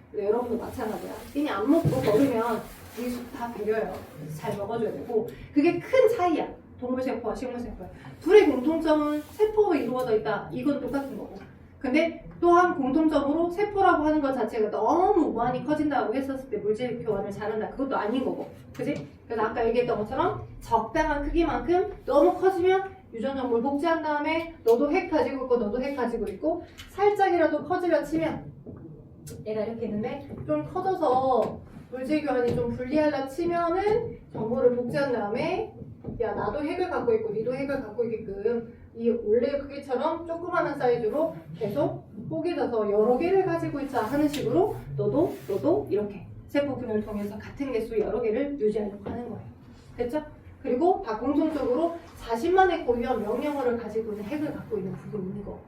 근데 여러분도 마찬가지야. 끼니 안 먹고 먹으면 이 다 배려요. 잘 먹어줘야 되고, 그게 큰 차이야. 동물세포와 식물세포. 둘의 공통점은 세포로 이루어져 있다. 이건 똑같은 거고. 근데 또한 공통점으로 세포라고 하는 것 자체가 너무 무한히 커진다고 했었을 때 물질 교환을 잘한다. 그것도 아닌 거고. 그지? 그래서 아까 얘기했던 것처럼 적당한 크기만큼 너무 커지면 유전적물 복제한 다음에 너도 핵 가지고 있고 너도 핵 가지고 있고, 살짝이라도 커지려 치면, 얘가 이렇게 있는데 좀 커져서 물질 교환이 좀 불리하려 치면은 정보를 복제한 다음에, 야 나도 핵을 갖고 있고 니도 핵을 갖고 있게끔 이 원래의 크기처럼 조그마한 사이즈로 계속 쪼개져서 여러 개를 가지고 있자 하는 식으로 너도 이렇게 세포 분열을 통해서 같은 개수 여러 개를 유지하려고 하는 거예요. 됐죠? 그리고 다 공통적으로 자신만의 고유한 명령어를 가지고 있는 핵을 갖고 있는 부분이 있는 거.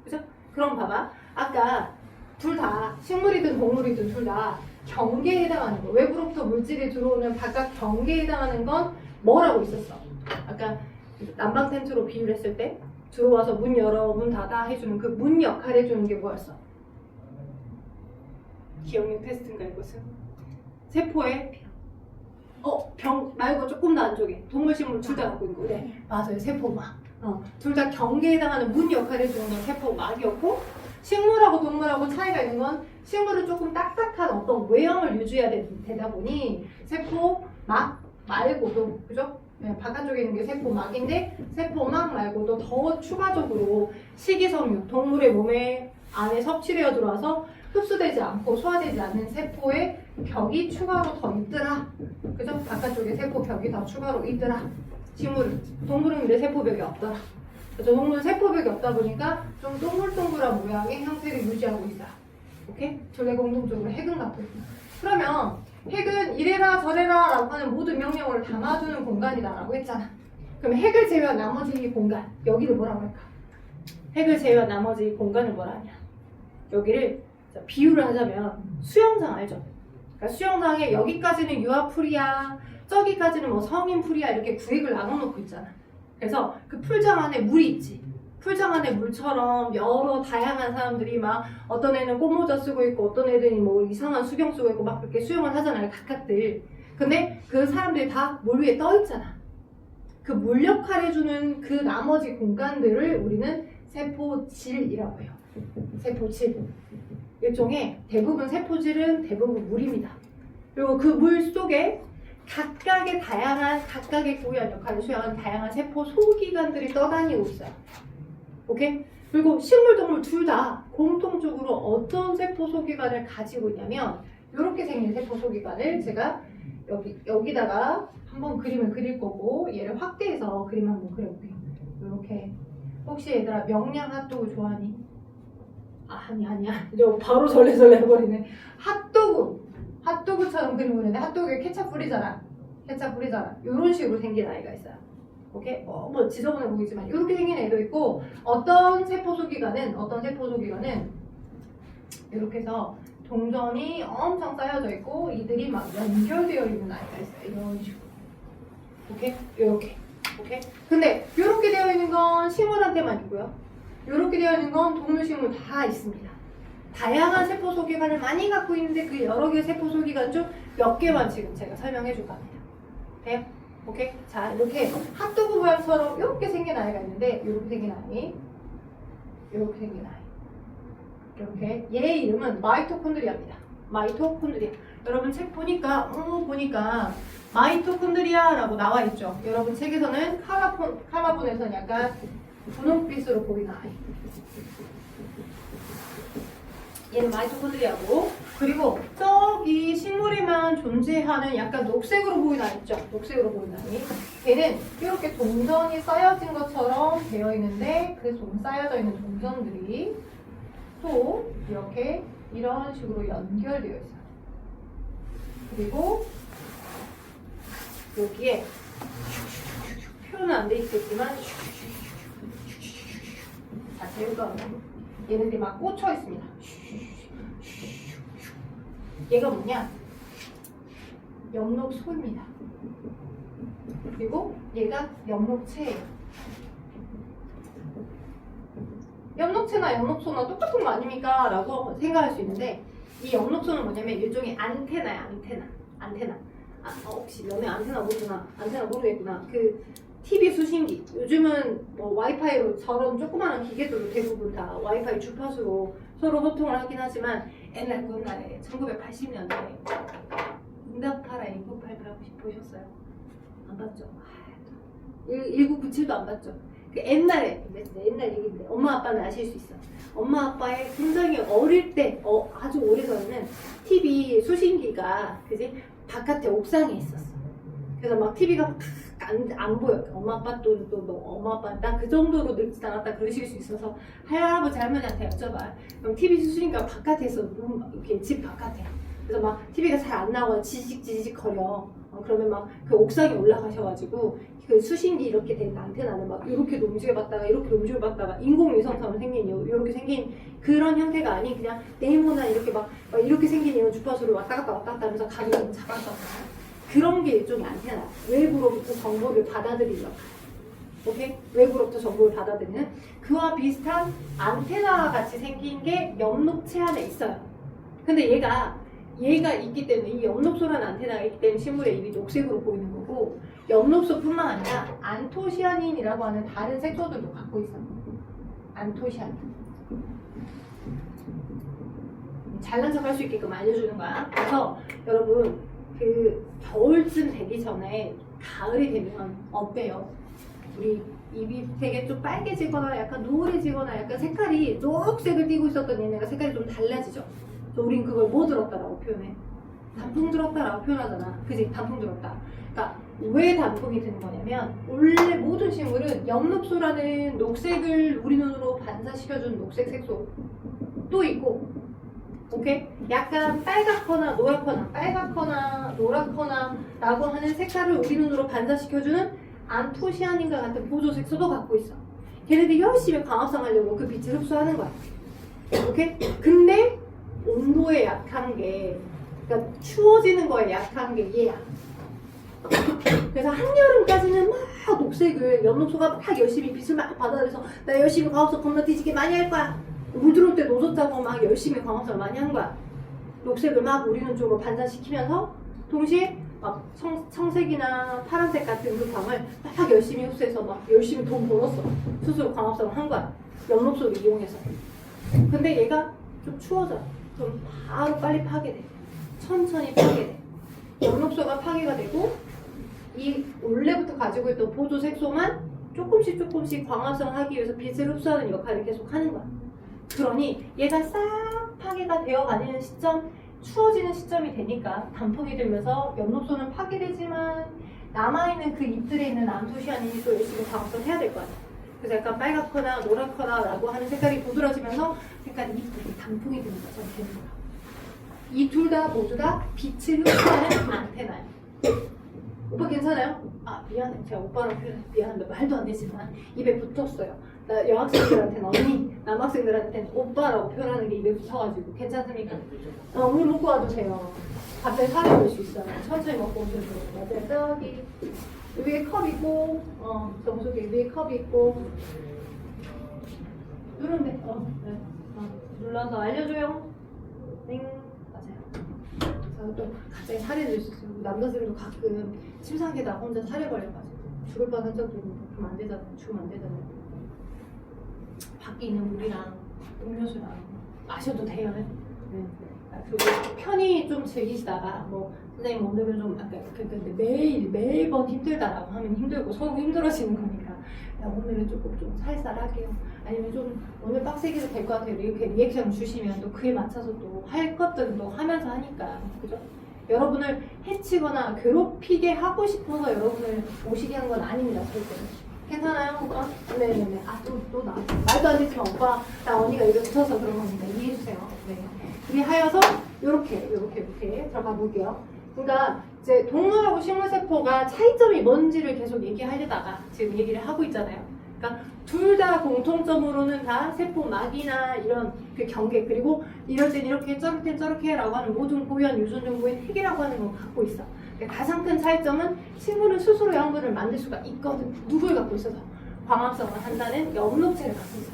그죠? 그럼 봐봐. 아까 둘 다 식물이든 동물이든 둘 다 경계에 해당하는 거. 외부로부터 물질이 들어오는 바깥 경계에 해당하는 건 뭐라고 있었어? 아까 난방 텐트로 비유를 했을 때 들어와서 문 열어 문 닫아 해주는 그 문 역할 해주는 게 뭐였어? 기억력 테스트인가 이것은? 세포의 병 말고 조금 더 안쪽에 동물 식물 둘 다 갖고 있는 거. 네 맞아요. 세포막. 둘 다 경계에 해당하는 문 역할을 해주는 건 세포막이었고, 식물하고 동물하고 차이가 있는 건 식물은 조금 딱딱한 어떤 외형을 유지해야 되다 보니 세포막 말고도, 그죠? 네, 바깥쪽에 있는 게 세포막인데 세포막 말고도 더 추가적으로 식이섬유, 동물의 몸에 안에 섭취되어 들어와서 흡수되지 않고 소화되지 않는 세포의 벽이 추가로 더 있더라. 그죠? 바깥쪽에 세포벽이 더 추가로 있더라. 식물은. 동물은 근데 세포벽이 없더라. 그래서 동물은 세포벽이 없다 보니까 좀 동글동글한 모양의 형태를 유지하고 있어요. 오케이? 둘 다 공통적으로 핵은 갖고 있습니다. 그러면 핵은 이래라 저래라 라고 하는 모든 명령어를 담아두는 공간이다 라고 했잖아. 그럼 핵을 제외한 나머지 이 공간, 여기를 뭐라고 할까? 핵을 제외한 나머지 이 공간을 뭐라 하냐? 여기를 자, 비유를 하자면 수영장 알죠? 그러니까 수영장에 여기까지는 유아풀이야, 저기까지는 뭐 성인풀이야 이렇게 구획을 나눠놓고 있잖아. 그래서 그 풀장 안에 물이 있지. 풀장 안에 물처럼 여러 다양한 사람들이 막 어떤 애는 꽃모자 쓰고 있고 어떤 애들은 뭐 이상한 수경 쓰고 있고 막 그렇게 수영을 하잖아요. 각각들. 근데 그 사람들이 다 물 위에 떠 있잖아. 그 물 역할 해주는 그 나머지 공간들을 우리는 세포질이라고 해요. 세포질. 일종의 대부분 세포질은 대부분 물입니다. 그리고 그 물 속에 각각의 다양한 각각의 고유한 역할을 수행하는 다양한 세포 소기관들이 떠다니고 있어요. 오케이? 그리고 식물, 동물 둘 다 공통적으로 어떤 세포 소기관을 가지고 있냐면 이렇게 생긴 세포 소기관을 제가 여기다가 한번 그림을 그릴 거고 얘를 확대해서 그림 한번 그려볼게요. 이렇게. 혹시 얘들아 명량 핫도그 좋아하니? 아니야. 저 바로 설레설레 해버리네. 핫도그처럼 그리고 있는데 핫도그에 케찹 뿌리잖아. 이런 식으로 생긴 아이가 있어요. 오케이? 뭐 지저분해 보이지만 이렇게 생긴 애도 있고 어떤 세포 소기관은 이렇게 해서 동전이 엄청 쌓여져 있고 이들이 막 연결되어 있는 아이가 있어요. 이런 식으로. 오케이? 이렇게. 오케이? 근데 이렇게 되어 있는 건 식물한테만 있고요. 이렇게 되어 있는 건 동물, 식물 다 있습니다. 다양한 세포 소기관을 많이 갖고 있는데 그 여러 개의 세포 소기관 중 몇 개만 지금 제가 설명해 줄 겁니다. 돼요? 오케이? 자, 이렇게 핫도그 모양처럼 이렇게 생긴 아이가 있는데 이렇게 생긴 아이, 이렇게 생긴 아이. 이렇게 얘 이름은 마이토콘드리아입니다. 마이토콘드리아. 여러분 책 보니까 마이토콘드리아라고 나와 있죠. 여러분 책에서는 칼라본에서는 약간 분홍빛으로 보이는 아이. 얘는 마이토콘드리아고, 그리고 저기 식물에만 존재하는 약간 녹색으로 보이는 아이 있죠. 녹색으로 보이는 아이. 걔는 이렇게 동전이 쌓여진 것처럼 되어 있는데 그 쌓여져 있는 동전들이 또 이렇게 이런 식으로 연결되어 있어요. 그리고 여기에 표현은 안 돼 있겠지만 자, 제가 얘네들이 막 꽂혀 있습니다. 얘가 뭐냐? 엽록소입니다. 그리고 얘가 엽록체예요. 엽록체나 엽록소나 똑같은 거 아닙니까? 라고 생각할 수 있는데 이 엽록소는 뭐냐면 일종의 안테나야. 안테나. 혹시 너네 안테나 모르나? 안테나 모르겠구나. 그 TV 수신기. 요즘은 뭐 와이파이로 저런 조그마한 기계들로 대부분 다 와이파이 주파수로 서로 소통을 하긴 하지만 옛날에 1980년대 응답하라 1988 혹시 보셨어요? 안 봤죠? 1997도 안 봤죠? 그 옛날 얘기인데 엄마 아빠는 아실 수 있어. 엄마 아빠의 굉장히 어릴 때 아주 오래전에는 TV 수신기가 그지 바깥에 옥상에 있었어. 그래서 막 TV가 안 보여. 엄마 아빠 또 엄마 아빠 나 그 정도로 늙지 않았다 그러실 수 있어서 할아버지 할머니한테 여쭤봐. 그럼 TV 수신기가 바깥에 있어. 이렇게 집 바깥에. 그래서 막 TV가 잘 안 나오고 지직 거려. 그러면 막 그 옥상에 올라가셔가지고 그 수신기 이렇게 된 안테나를 막 이렇게 움직여봤다가 이렇게 움직여봤다가 인공위성처럼 생긴 이렇게 생긴 그런 형태가 아닌 그냥 네모난 이렇게 막 이렇게 생긴 이런 주파수를 왔다 갔다 하면서 가격을 잡았었어요. 그런 게 일종의 안테나. 외부로부터 정보를 받아들이는 역할. 오케이? 외부로부터 정보를 받아들이는 그와 비슷한 안테나 같이 생긴 게 엽록체 안에 있어요. 근데 얘가 있기 때문에 이 엽록소라는 안테나가 있기 때문에 식물의 잎이 녹색으로 보이는 거고 엽록소뿐만 아니라 안토시아닌이라고 하는 다른 색소들도 갖고 있어요. 안토시아닌. 잘난 척 할 수 있게끔 알려주는 거야. 그래서 여러분 그 겨울쯤 되기 전에 가을이 되면 어때요? 우리 잎이 되게 좀 빨개지거나 약간 노래지거나 약간 색깔이 녹색을 띠고 있었던 얘네가 색깔이 좀 달라지죠? 우린 그걸 뭐 들었다라고 표현해? 단풍 들었다라고 표현하잖아. 그지? 단풍 들었다. 그러니까 왜 단풍이 되는 거냐면 원래 모든 식물은 엽록소라는 녹색을 우리 눈으로 반사시켜주는 녹색 색소 또 있고 오케이? 약간 빨갛거나 노랗거나 라고 하는 색깔을 우리 눈으로 반사시켜주는 안토시아닌과 같은 보조 색소도 갖고 있어. 걔네들이 열심히 광합성하려고 그 빛을 흡수하는 거야. 오케이? 근데 온도에 약한 게, 그러니까 추워지는 거에 약한 게 얘야. 그래서 한여름까지는 막 녹색을 엽록소가 막 열심히 빛을 막 받아내서 나 열심히 광합성 겁나 뒤지게 많이 할 거야. 물 들어올 때 노젓 짜고 막 열심히 광합성을 많이 한 거야. 녹색을 막 우리는 쪽으로 반사시키면서 동시에 막 청색이나 파란색 같은 그 광을 막 열심히 흡수해서 막 열심히 돈 벌었어. 스스로 광합성을 한 거야. 엽록소를 이용해서. 근데 얘가 좀 추워져. 그럼 바로 빨리 파괴돼. 천천히 파괴돼. 엽록소가 파괴가 되고 이 원래부터 가지고 있던 보조 색소만 조금씩 광합성을 하기 위해서 빛을 흡수하는 역할을 계속 하는 거야. 그러니 얘가 싹 파괴가 되어가는 시점, 추워지는 시점이 되니까 단풍이 들면서 엽록소는 파괴되지만 남아있는 그 잎들에 있는 안토시아닌이 또 열심히 광합성을 해야 될 거 아니야. 그래서 약간 빨갛거나 노랗거나 라고 하는 색깔이 부드러지면서 약간 잎들이 단풍이 되는 것처럼 되는 거야. 이 둘 다 모두 다 빛을 흡수하는 안테나야. 오빠 괜찮아요? 아 미안해. 제가 오빠랑 표현해. 미안한데 말도 안 되지만 입에 붙었어요. 나 여학생들한테는 언니, 남학생들한테는 오빠라고 표현하는 게 입에 붙어가지고 괜찮습니까? 물 먹고 와도 돼요. 갑자기 살이 올 수 있어요. 천천히 먹고 오셔도 돼요. 맞아요. 저기 위에 컵 있고 정수기 위에 컵이 있고 누르면 돼. 네. 눌러서 알려줘요. 땡. 맞아요. 또 갑자기 살이 들 수 있어요. 남자들도 가끔 침상에다 혼자 살이 걸려가지고 죽을 뻔한 적도 있는데 그러면 안 되잖아요. 죽으면 안 되잖아요. 밖에 있는 물이랑 음료수랑 마셔도 돼요. 네. 그리고 편히 좀 즐기시다가 뭐 선생님 오늘은 좀 아까 근데 매번 힘들다라고 하면 힘들고 서로 힘들어지는 거니까 야, 오늘은 조금 좀 살살할게요. 아니면 좀 오늘 빡세게 해도 될 것 같아요. 이렇게 리액션 주시면 또 그에 맞춰서 또 할 것들은 또 하면서 하니까 그죠? 여러분을 해치거나 괴롭히게 하고 싶어서 여러분을 오시게 한 건 아닙니다. 절대. 괜찮아요, 오빠? 네네네. 또 나. 말도 안 되지만 오빠, 나 언니가 이거 붙어서 그런 겁니다. 이해해주세요. 네. 그리하여서, 요렇게 들어가 볼게요. 그러니까, 이제 동물하고 식물세포가 차이점이 뭔지를 계속 얘기하려다가 지금 얘기를 하고 있잖아요. 그러니까, 둘 다 공통점으로는 다 세포막이나 이런 그 경계, 그리고 이럴 땐 이렇게 저럴 땐 저렇게 라고 하는 모든 고유한 유전 정보의 핵이라고 하는 걸 갖고 있어. 가장 큰 차이점은 식물은 스스로 양분을 만들 수가 있거든. 누굴 갖고 있어서? 광합성을 한다는 엽록체를 갖고 있어.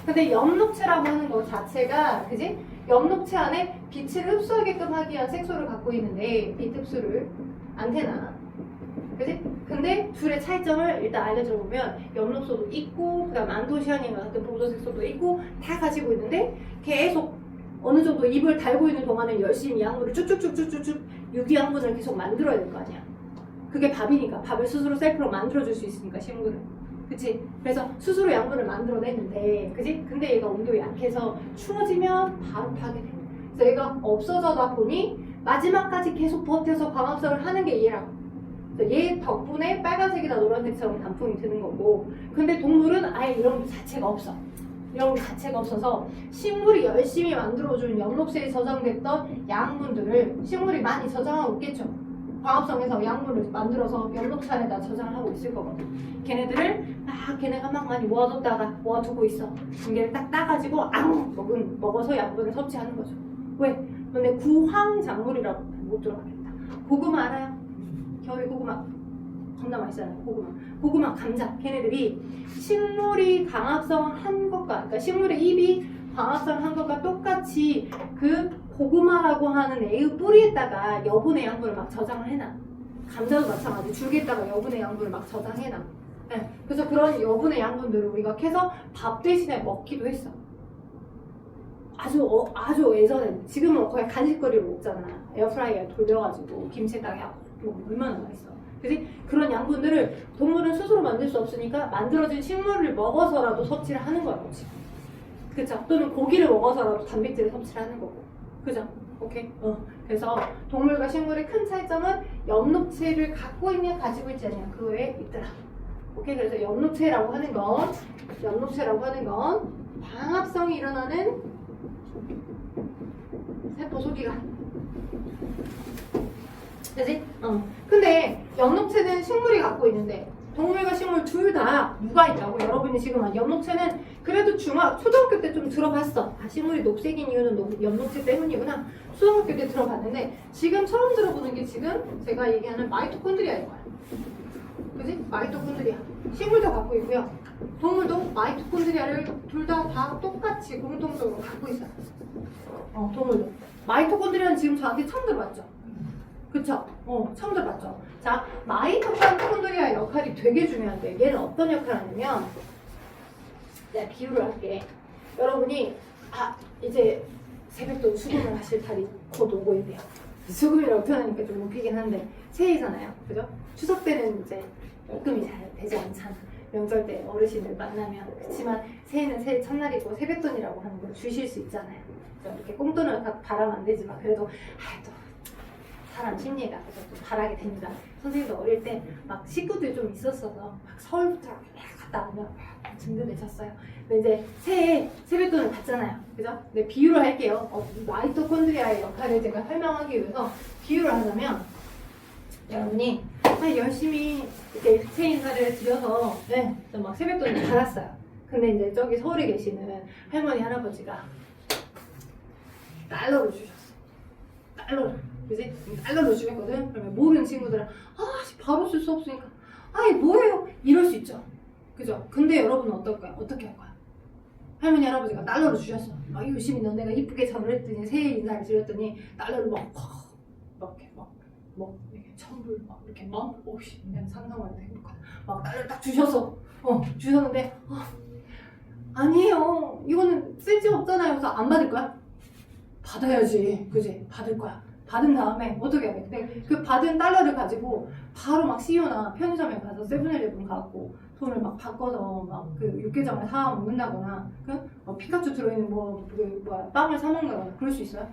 근데 엽록체라고 하는 것 자체가, 그지? 엽록체 안에 빛을 흡수하게끔 하기 위한 색소를 갖고 있는데, 빛 흡수를, 안테나. 그지? 근데 둘의 차이점을 일단 알려줘 보면, 엽록소도 있고, 그 다음 안토시아닌 같은 보조색소도 있고, 다 가지고 있는데, 계속 어느 정도 입을 달고 있는 동안에 열심히 양분을 쭉쭉쭉쭉쭉 유기양분을 계속 만들어야 될 거 아니야. 그게 밥이니까. 밥을 스스로 셀프로 만들어줄 수 있으니까 식물은. 그치? 그래서 스스로 양분을 만들어내는데, 그치? 근데 얘가 온도가 약해서 추워지면 바로 파괴돼. 그래서 얘가 없어져다 보니 마지막까지 계속 버텨서 광합성을 하는 게 얘라고. 그래서 얘 덕분에 빨간색이나 노란색처럼 단풍이 드는 거고, 근데 동물은 아예 이런 게 자체가 없어. 이런 게 자체가 없어서 식물이 열심히 만들어준 엽록체에 저장됐던 양분들을 식물이 많이 저장하고 있겠죠. 광합성에서 양분을 만들어서 엽록체 안에다 저장을 하고 있을 거거든. 걔네들을 걔네가 막 많이 모아뒀다가 모아두고 있어. 걔를 딱 따가지고 먹어서 양분을 섭취하는 거죠. 왜? 근데 구황작물이라고 못 들어가겠다. 고구마 알아요? 겨울에 고구마 겁나 맛있잖아요. 고구마, 감자. 걔네들이 식물이 광합성한 것과, 그러니까 식물의 잎이 광합성한 것과 똑같이 그 고구마라고 하는 애의 뿌리에다가 여분의 양분을 막 저장을 해놔. 감자도 마찬가지. 줄기에다가 여분의 양분을 막 저장해놔. 네. 그래서 그런 여분의 양분들을 우리가 캐서 밥 대신에 먹기도 했어. 아주 예전에. 지금은 거의 간식거리로 먹잖아. 에어프라이어에 돌려가지고 김치에다가 얼마나 맛있어. 그치? 그런 양분들을 동물은 스스로 만들 수 없으니까 만들어진 식물을 먹어서라도 섭취를 하는 거야, 그치? 그쵸? 또는 고기를 먹어서라도 단백질을 섭취를 하는 거고. 그죠? 오케이? 그래서 동물과 식물의 큰 차이점은 엽록체를 갖고 있냐, 가지고 있지 않냐, 그거에 있더라. 오케이? 그래서 엽록체라고 하는 건 광합성이 일어나는 세포 소기관. 그지? 근데 엽록체는 식물이 갖고 있는데 동물과 식물 둘 다 누가 있다고? 여러분이 지금 엽록체는 그래도 초등학교 때 좀 들어봤어. 아, 식물이 녹색인 이유는 엽록체 때문이구나. 초등학교 때 들어봤는데 지금 처음 들어보는 게 지금 제가 얘기하는 마이토콘드리아일 거야. 그지? 마이토콘드리아. 식물도 갖고 있고요. 동물도 마이토콘드리아를 둘 다 똑같이 공통적으로 갖고 있어요. 동물도. 마이토콘드리아는 지금 저한테 처음 들어봤죠? 그쵸? 처음 들어봤죠? 자, 마이토콘드리아의 역할이 되게 중요한데 얘는 어떤 역할을 하냐면 내가 비유를 할게. 여러분이 이제 새벽도 수금을 하실 달이 곧 오고 있대요. 수금이라고 표현하니까 좀 웃기긴 한데 새해잖아요. 그죠? 추석 때는 이제 월금이 잘 되지 않잖아. 명절 때 어르신들 만나면. 그렇지만 새해는 새해 첫날이고 세뱃돈이라고 하는 걸 주실 수 있잖아요. 이렇게 꽁돈을 바라면 안 되지만 그래도 또 사람 심리가 그래서 좀 바라게 됩니다. 선생님도 어릴 때 막 식구들 좀 있었어서 막 서울부터 갔다 오면 든든해졌어요. 근데 이제 새해 세뱃돈을 받잖아요. 그죠? 네, 비유를 할게요. 마이토콘드리아의 역할을 제가 설명하기 위해서 비유를 하자면 여러분이 열심히 이렇게 새해 인사를 드려서 막 세뱃돈을 받았어요. 근데 이제 저기 서울에 계시는 할머니 할아버지가 달러를 주셨어. 달러를. 그지? 달러를 주겠거든? 그러면 모르는 친구들은 바로 쓸 수 없으니까 뭐예요? 이럴 수 있죠. 그죠? 근데 여러분은 어떨까요? 어떻게 할 거야? 할머니 할아버지가 달러를 주셨어. 열심히 너네가 이쁘게 절을 했더니 새해 인사를 드렸더니 달러를 이렇게 천불 이렇게 오씨 그냥 상상만 해도 행복하다. 달러를 딱 주셔서 주셨는데 아니에요. 이거는 쓸데가 없잖아요. 그래서 안 받을 거야? 받아야지. 그지? 받을 거야. 받은 다음에 어떻게 해야 돼? 근데 그 받은 달러를 가지고 바로 막 CU나 편의점에 가서 세븐일레븐 가고 돈을 막 바꿔서 막 그 육개장을 사 먹는다거나 피카츄 들어있는 빵을 사 먹는다거나 그럴 수 있어요?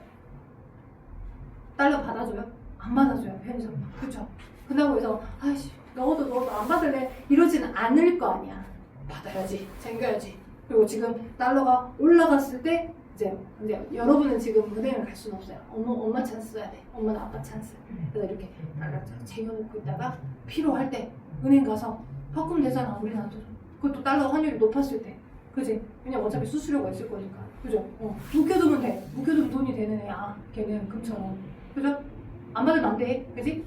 달러 받아줘요? 안 받아줘요 편의점. 그쵸? 근다고 해서 넣어도 안 받을래 이러지는 않을 거 아니야. 받아야지. 챙겨야지. 그리고 지금 달러가 올라갔을 때 이제 여러분은 지금 은행을 갈 수는 없어요. 엄마 찬스 써야 돼. 엄마나 아빠 찬스. 그래서 이렇게 달러 쟁여놓고 있다가 필요할 때 은행 가서 바꾸면 되잖아. 우리나라도. 그것도 달러 환율이 높았을 때. 그지? 왜냐면 어차피 수수료가 있을 거니까. 그죠? 묵혀두면 돼. 묵혀두면 돈이 되는 애야. 걔는 금처럼. 그죠? 안 받으면 안 돼. 그지?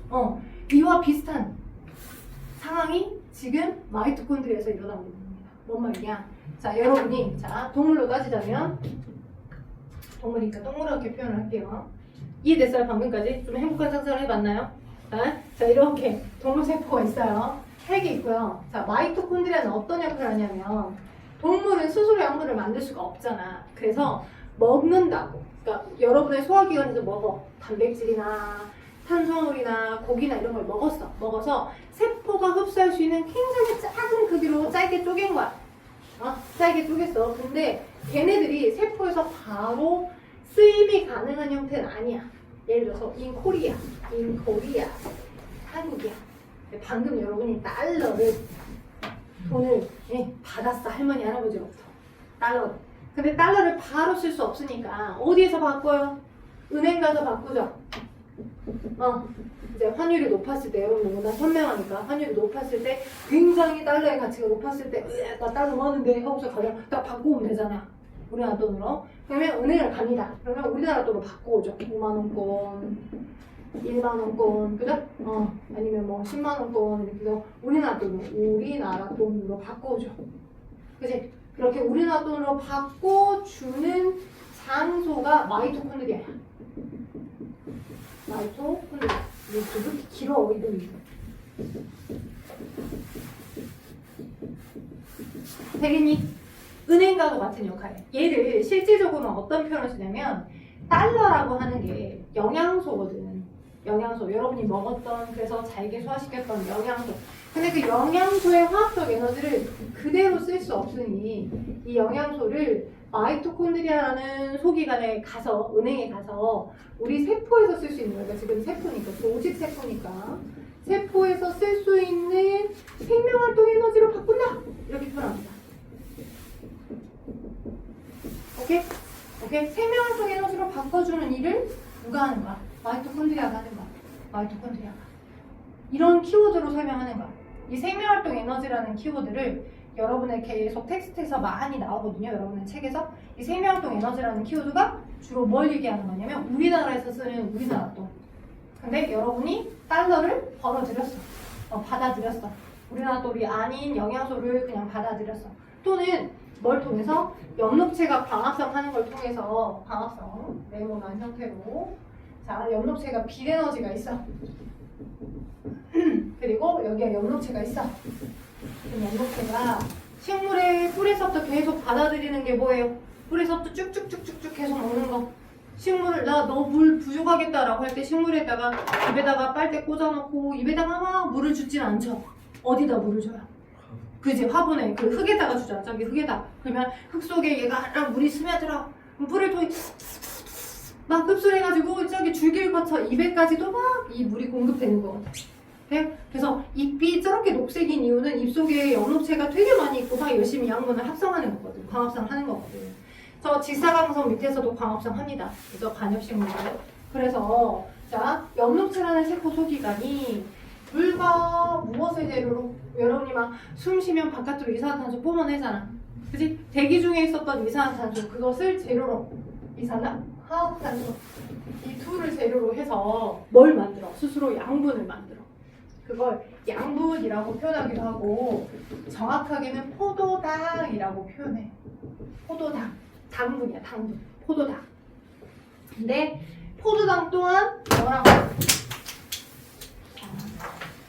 이와 비슷한 상황이 지금 마이토콘드리아에서 일어나고 있는 겁니다. 뭔 말이냐? 자, 여러분이 동물로 따지자면 동물이니까 동물하게 표현을 할게요. 이해됐어요? 방금까지? 좀 행복한 상상을 해봤나요? 자, 이렇게 동물 세포가 있어요. 핵이 있고요. 자, 마이토콘드리아는 어떤 역할을 하냐면 동물은 스스로 약물을 만들 수가 없잖아. 그래서 먹는다고. 그러니까 여러분의 소화기관에서 먹어. 단백질이나 탄수화물이나 고기나 이런 걸 먹어서 세포가 흡수할 수 있는 굉장히 작은 크기로 짧게 쪼갠 거야. 짧게 쪼갰어. 근데 걔네들이 세포에서 바로 수입이 가능한 형태는 아니야. 예를 들어서 in Korea, 한국이야. 방금 여러분이 돈을 받았어. 할머니 할아버지로부터 달러. 근데 달러를 바로 쓸 수 없으니까 어디에서 바꿔요? 은행 가서 바꾸죠. 이제 환율이 높았을 때 여러분 너무나 현명하니까 환율이 높았을 때 굉장히 달러의 가치가 높았을 때 나 달러 많은데 하고서 가면 딱 바꿔오면 되잖아. 우리나라 돈으로. 그러면 은행을 갑니다. 그러면 우리나라 돈으로 바꿔오죠. 5만원권 1만원권 그죠? 아니면 10만원권 이렇게 해서 우리나라 돈으로 바꿔오죠. 그치? 그렇게 우리나라 돈으로 바꿔주는 장소가 마이토콘드리아야. 마이토콘드리아. 이렇게 길어 이름이. 되겠니? 은행과도 같은 역할이에요. 얘를 실질적으로는 어떤 표현을 쓰냐면 달러라고 하는 게 영양소거든. 영양소. 여러분이 먹었던 그래서 잘게 소화시켰던 영양소. 근데 그 영양소의 화학적 에너지를 그대로 쓸 수 없으니 이 영양소를 마이토콘드리아라는 소기관에 가서 은행에 가서 우리 세포에서 쓸 수 있는 거니까 지금 세포니까 조직 세포니까 세포에서 쓸 수 있는 생명활동 에너지로 바꾼다 이렇게 표현합니다. 오케이? 생명활동 에너지로 바꿔주는 일을 누가 하는 거야? 마이토콘드리아가 하는 거야. 마이토콘드리아가 이런 키워드로 설명하는 거야. 이 생명활동 에너지라는 키워드를 여러분의 계속 텍스트에서 많이 나오거든요. 여러분의 책에서 이 생명활동 에너지라는 키워드가 주로 뭘 얘기하는 거냐면 우리나라에서 쓰는 우리나라 돈. 근데 여러분이 달러를 벌어들였어. 받아들였어. 우리나라 돈이 아닌 영양소를 그냥 받아들였어. 또는 뭘 통해서 엽록체가 광합성 하는 걸 통해서 광합성 네모난 형태로 자 엽록체가 빛에너지가 있어. 그리고 여기에 엽록체가 있어. 그럼 엽록체가 식물의 뿌리서부터 계속 받아들이는 게 뭐예요? 뿌리서부터 쭉쭉쭉쭉쭉 계속 먹는 거. 식물을 나 너 물 부족하겠다라고 할 때 식물에다가 입에다가 빨대 꽂아놓고 입에다가 막 물을 주진 않죠. 어디다 물을 줘요? 그지 화분에 그 흙에다가 주잖아. 저기 흙에다. 그러면 흙 속에 얘가 물이 스며들어. 그럼 뿌리를 통해 막 흡수해가지고 저기 줄기를 거쳐 입에까지도 막 이 물이 공급되는 거. 네? 그래서 잎이 저렇게 녹색인 이유는 잎 속에 엽록체가 되게 많이 있고 막 열심히 양분을 합성하는 거거든. 광합성하는 거거든. 저 직사광선 밑에서도 광합성 합니다. 그래서 간엽식물들. 그래서 자 엽록체라는 세포 소기관이 물과 무엇을 재료로 여러분이 막 숨 쉬면 바깥으로 이산화탄소 뿜어내잖아. 그치? 대기 중에 있었던 이산화탄소 그것을 재료로 이산화탄소 이 둘을 재료로 해서 뭘 만들어? 스스로 양분을 만들어. 그걸 양분이라고 표현하기도 하고 정확하게는 포도당이라고 표현해. 포도당. 당분이야, 당분. 포도당. 근데 포도당 또한 뭐라고?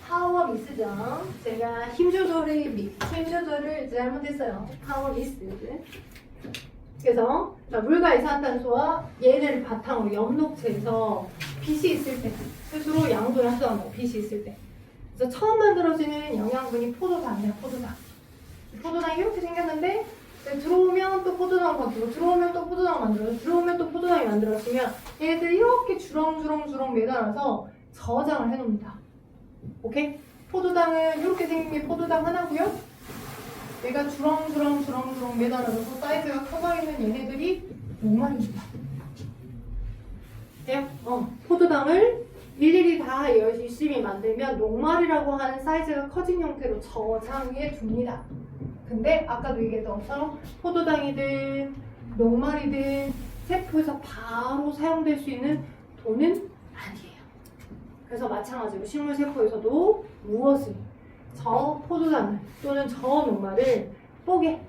파워 미스죠. 제가 힘 조절을 잘못했어요. 파워 미스. 그래서 물과 이산화탄소와 얘네를 바탕으로 엽록체에서 빛이 있을 때 스스로 양분을 합성한다고. 빛이 있을 때. 그래서 처음 만들어지는 영양분이 포도당이야. 포도당. 포도당이 이렇게 생겼는데 들어오면 또 포도당 만들고 들어오면 또 포도당 만들어서 들어오면 또 포도당이 만들어지면 얘네들이 이렇게 주렁주렁 매달아서 저장을 해놓습니다. 오케이? 포도당은 이렇게 생긴 게 포도당 하나고요. 얘가 주렁주렁 매달아서 사이즈가 커져 있는 얘네들이 녹말입니다. 돼요? 포도당을 일일이 다 열심히 만들면 녹말이라고 하는 사이즈가 커진 형태로 저장해 둡니다. 근데 아까도 얘기했던 것처럼 포도당이든 녹말이든 세포에서 바로 사용될 수 있는 돈은 아니에요. 그래서 마찬가지로 식물 세포에서도 무엇을 저 포도당을 또는 저 녹말을 뽀개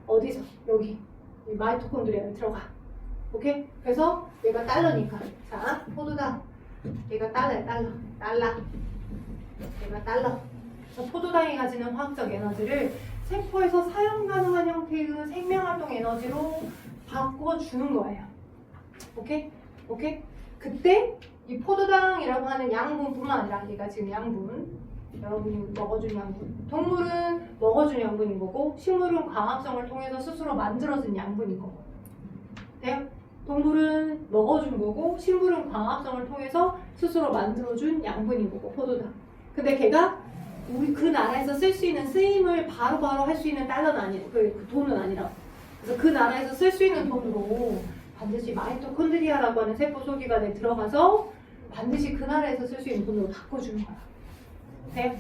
어디서 여기 이 마이토콘드리아에 들어가. 오케이? 그래서 얘가 달러니까 자 포도당 얘가 달러야 달러 얘가 달러. 저 포도당이 가지는 화학적 에너지를 세포에서 사용 가능한 형태의 생명활동 에너지로 바꿔주는 거예요. 오케이? 오케이? 그때 이 포도당이라고 하는 양분뿐만 아니라 얘가 지금 양분 여러분이 먹어준 양분 동물은 먹어준 양분인 거고 식물은 광합성을 통해서 스스로 만들어진 양분인 거고 돼요? 동물은 먹어준 거고 식물은 광합성을 통해서 스스로 만들어준 양분인 거고 포도당. 근데 걔가 우리 그 나라에서 쓸 수 있는 쓰임을 바로바로 할 수 있는 달러는 아니에요. 그 돈은 아니라. 그래서 그 나라에서 쓸 수 있는 돈으로 반드시 마이토콘드리아라고 하는 세포 소기관에 들어가서 반드시 그 나라에서 쓸 수 있는 돈으로 바꿔주는 거야. 네?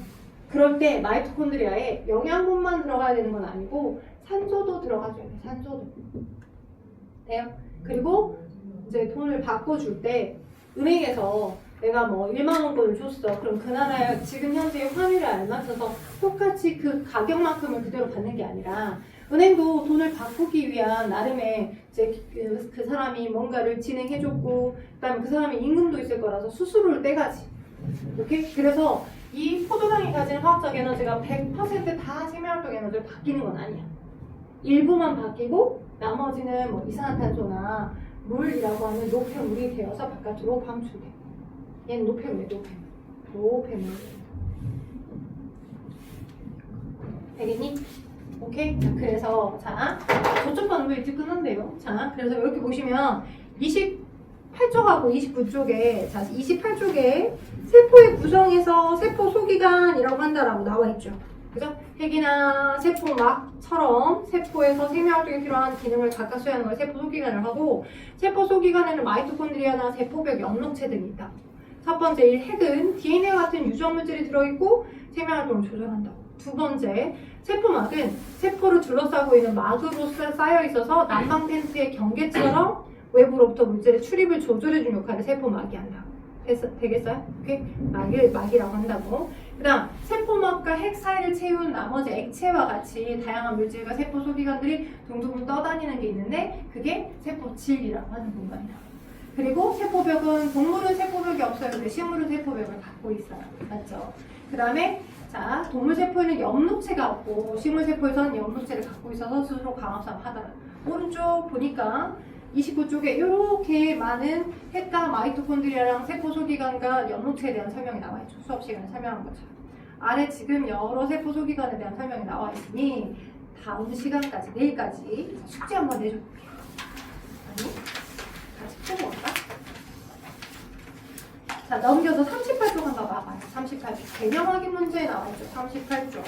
그럴 때 마이토콘드리아에 영양분만 들어가야 되는 건 아니고 산소도 들어가줘야 돼. 산소도. 돼요? 그리고 이제 돈을 바꿔줄 때 은행에서 내가 뭐 1만 원권을 줬어. 그럼 그 나라의 지금 현재의 환율에 알맞춰서 똑같이 그 가격만큼을 그대로 받는 게 아니라 은행도 돈을 바꾸기 위한 나름의 이제 그 사람이 뭔가를 진행해줬고 그다음에 그 사람이 임금도 있을 거라서 수수료를 떼가지. 오케이? 그래서 이 포도당이 가진 화학적 에너지가 100%다 생명활동 에너지로 바뀌는 건 아니야. 일부만 바뀌고 나머지는 뭐 이산화탄소나 물이라고 하는 노폐물이 되어서 바깥으로 방출돼. 얘는 노폐물이야, 노폐물. 되겠니? 오케이? 자, 그래서 자 저쪽 방도 일찍 끝난대요. 자, 그래서 이렇게 보시면 28쪽하고 29쪽에 자 28쪽에 세포의 구성에서 세포 소기관이라고 한다라고 나와 있죠. 그죠? 핵이나 세포막처럼 세포에서 생명활동에 필요한 기능을 각각 수행하는 걸 세포 소기관을 하고 세포 소기관에는 마이토콘드리아나 세포벽 엽록체들이 있다. 첫 번째 핵은 DNA 같은 유전 물질이 들어있고 생명활동을 조절한다고. 두 번째, 세포막은 세포를 둘러싸고 있는 막으로 쌓여 있어서 난방 텐트의 경계처럼 외부로부터 물질의 출입을 조절해주는 역할을 세포막이 한다고. 되겠어요? 오케이? 막이라고 한다고. 그 다음, 세포막과 핵 사이를 채운 나머지 액체와 같이 다양한 물질과 세포 소기관들이 둥둥 떠다니는 게 있는데 그게 세포질이라고 하는 공간이다. 그리고 세포벽은, 동물은 세포벽이 없어요. 근데 식물은 세포벽을 갖고 있어요. 맞죠? 그 다음에 자, 동물 세포에는 엽록체가 없고 식물 세포에서는 엽록체를 갖고 있어서 스스로 강합성을 하더라. 오른쪽 보니까 29쪽에 이렇게 많은 핵과 마이토콘드리아랑 세포 소기관과 엽록체에 대한 설명이 나와 있죠. 수업 시간에 설명한 것처럼. 아래 지금 여러 세포 소기관에 대한 설명이 나와 있으니 다음 시간까지, 내일까지 숙제 한번 내줘볼게요. 아니, 같이 풀고 갈까? 자, 넘겨서 38쪽 한번 봐봐요. 38쪽. 개념 확인 문제에 나와 있죠. 38쪽.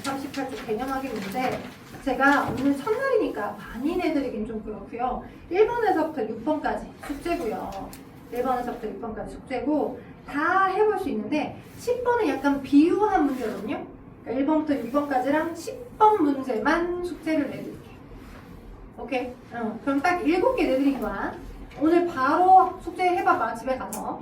38쪽 개념 확인 문제. 제가 오늘 첫날이니까 많이 내드리긴 좀 그렇고요. 1번에서부터 6번까지 숙제고요. 1번에서부터 6번까지 숙제고 다 해볼 수 있는데 10번은 약간 비유한 문제거든요. 그러니까 1번부터 6번까지랑 10번 문제만 숙제를 내드릴게요. 오케이? 그럼 딱 7개 내드린 거야. 오늘 바로 숙제 해봐봐, 집에 가서.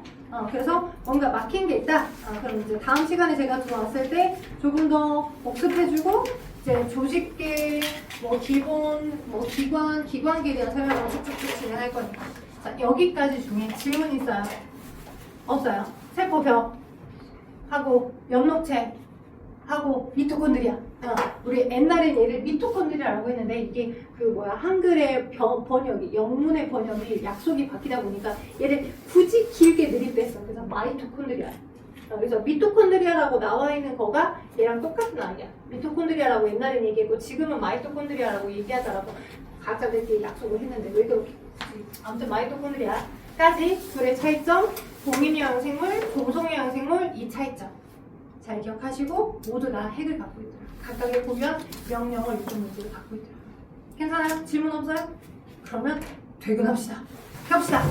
그래서 뭔가 막힌 게 있다. 그럼 이제 다음 시간에 제가 들어왔을 때 조금 더 복습해주고 이제 조직계, 뭐 기본, 뭐 기관계에 대한 설명을 쭉쭉쭉 진행할 거니까. 자, 여기까지 중에 질문 있어요? 없어요? 세포벽 하고 엽록체 하고 미토콘드리아. 우리 옛날엔 얘를 미토콘드리아라고 했는데 이게 그 뭐야 한글의 번역이 영문의 번역이 약속이 바뀌다 보니까 얘를 굳이 길게 느릿뺐어. 그래서 마이토콘드리아. 그래서 미토콘드리아라고 나와 있는 거가 얘랑 똑같은 아이야. 미토콘드리아라고 옛날엔 얘기했고 지금은 마이토콘드리아라고 얘기하더라고. 각자들끼리 약속을 했는데 왜 그렇게? 아무튼 마이토콘드리아까지 둘의 차이점, 동인유형 생물, 동성유형 생물 이 차이점 잘 기억하시고 모두 다 핵을 갖고 있더라. 각각의 보면 명령어 유전 문제를 갖고 있더라. 괜찮아요? 질문 없어요? 그러면 퇴근합시다. 갑시다.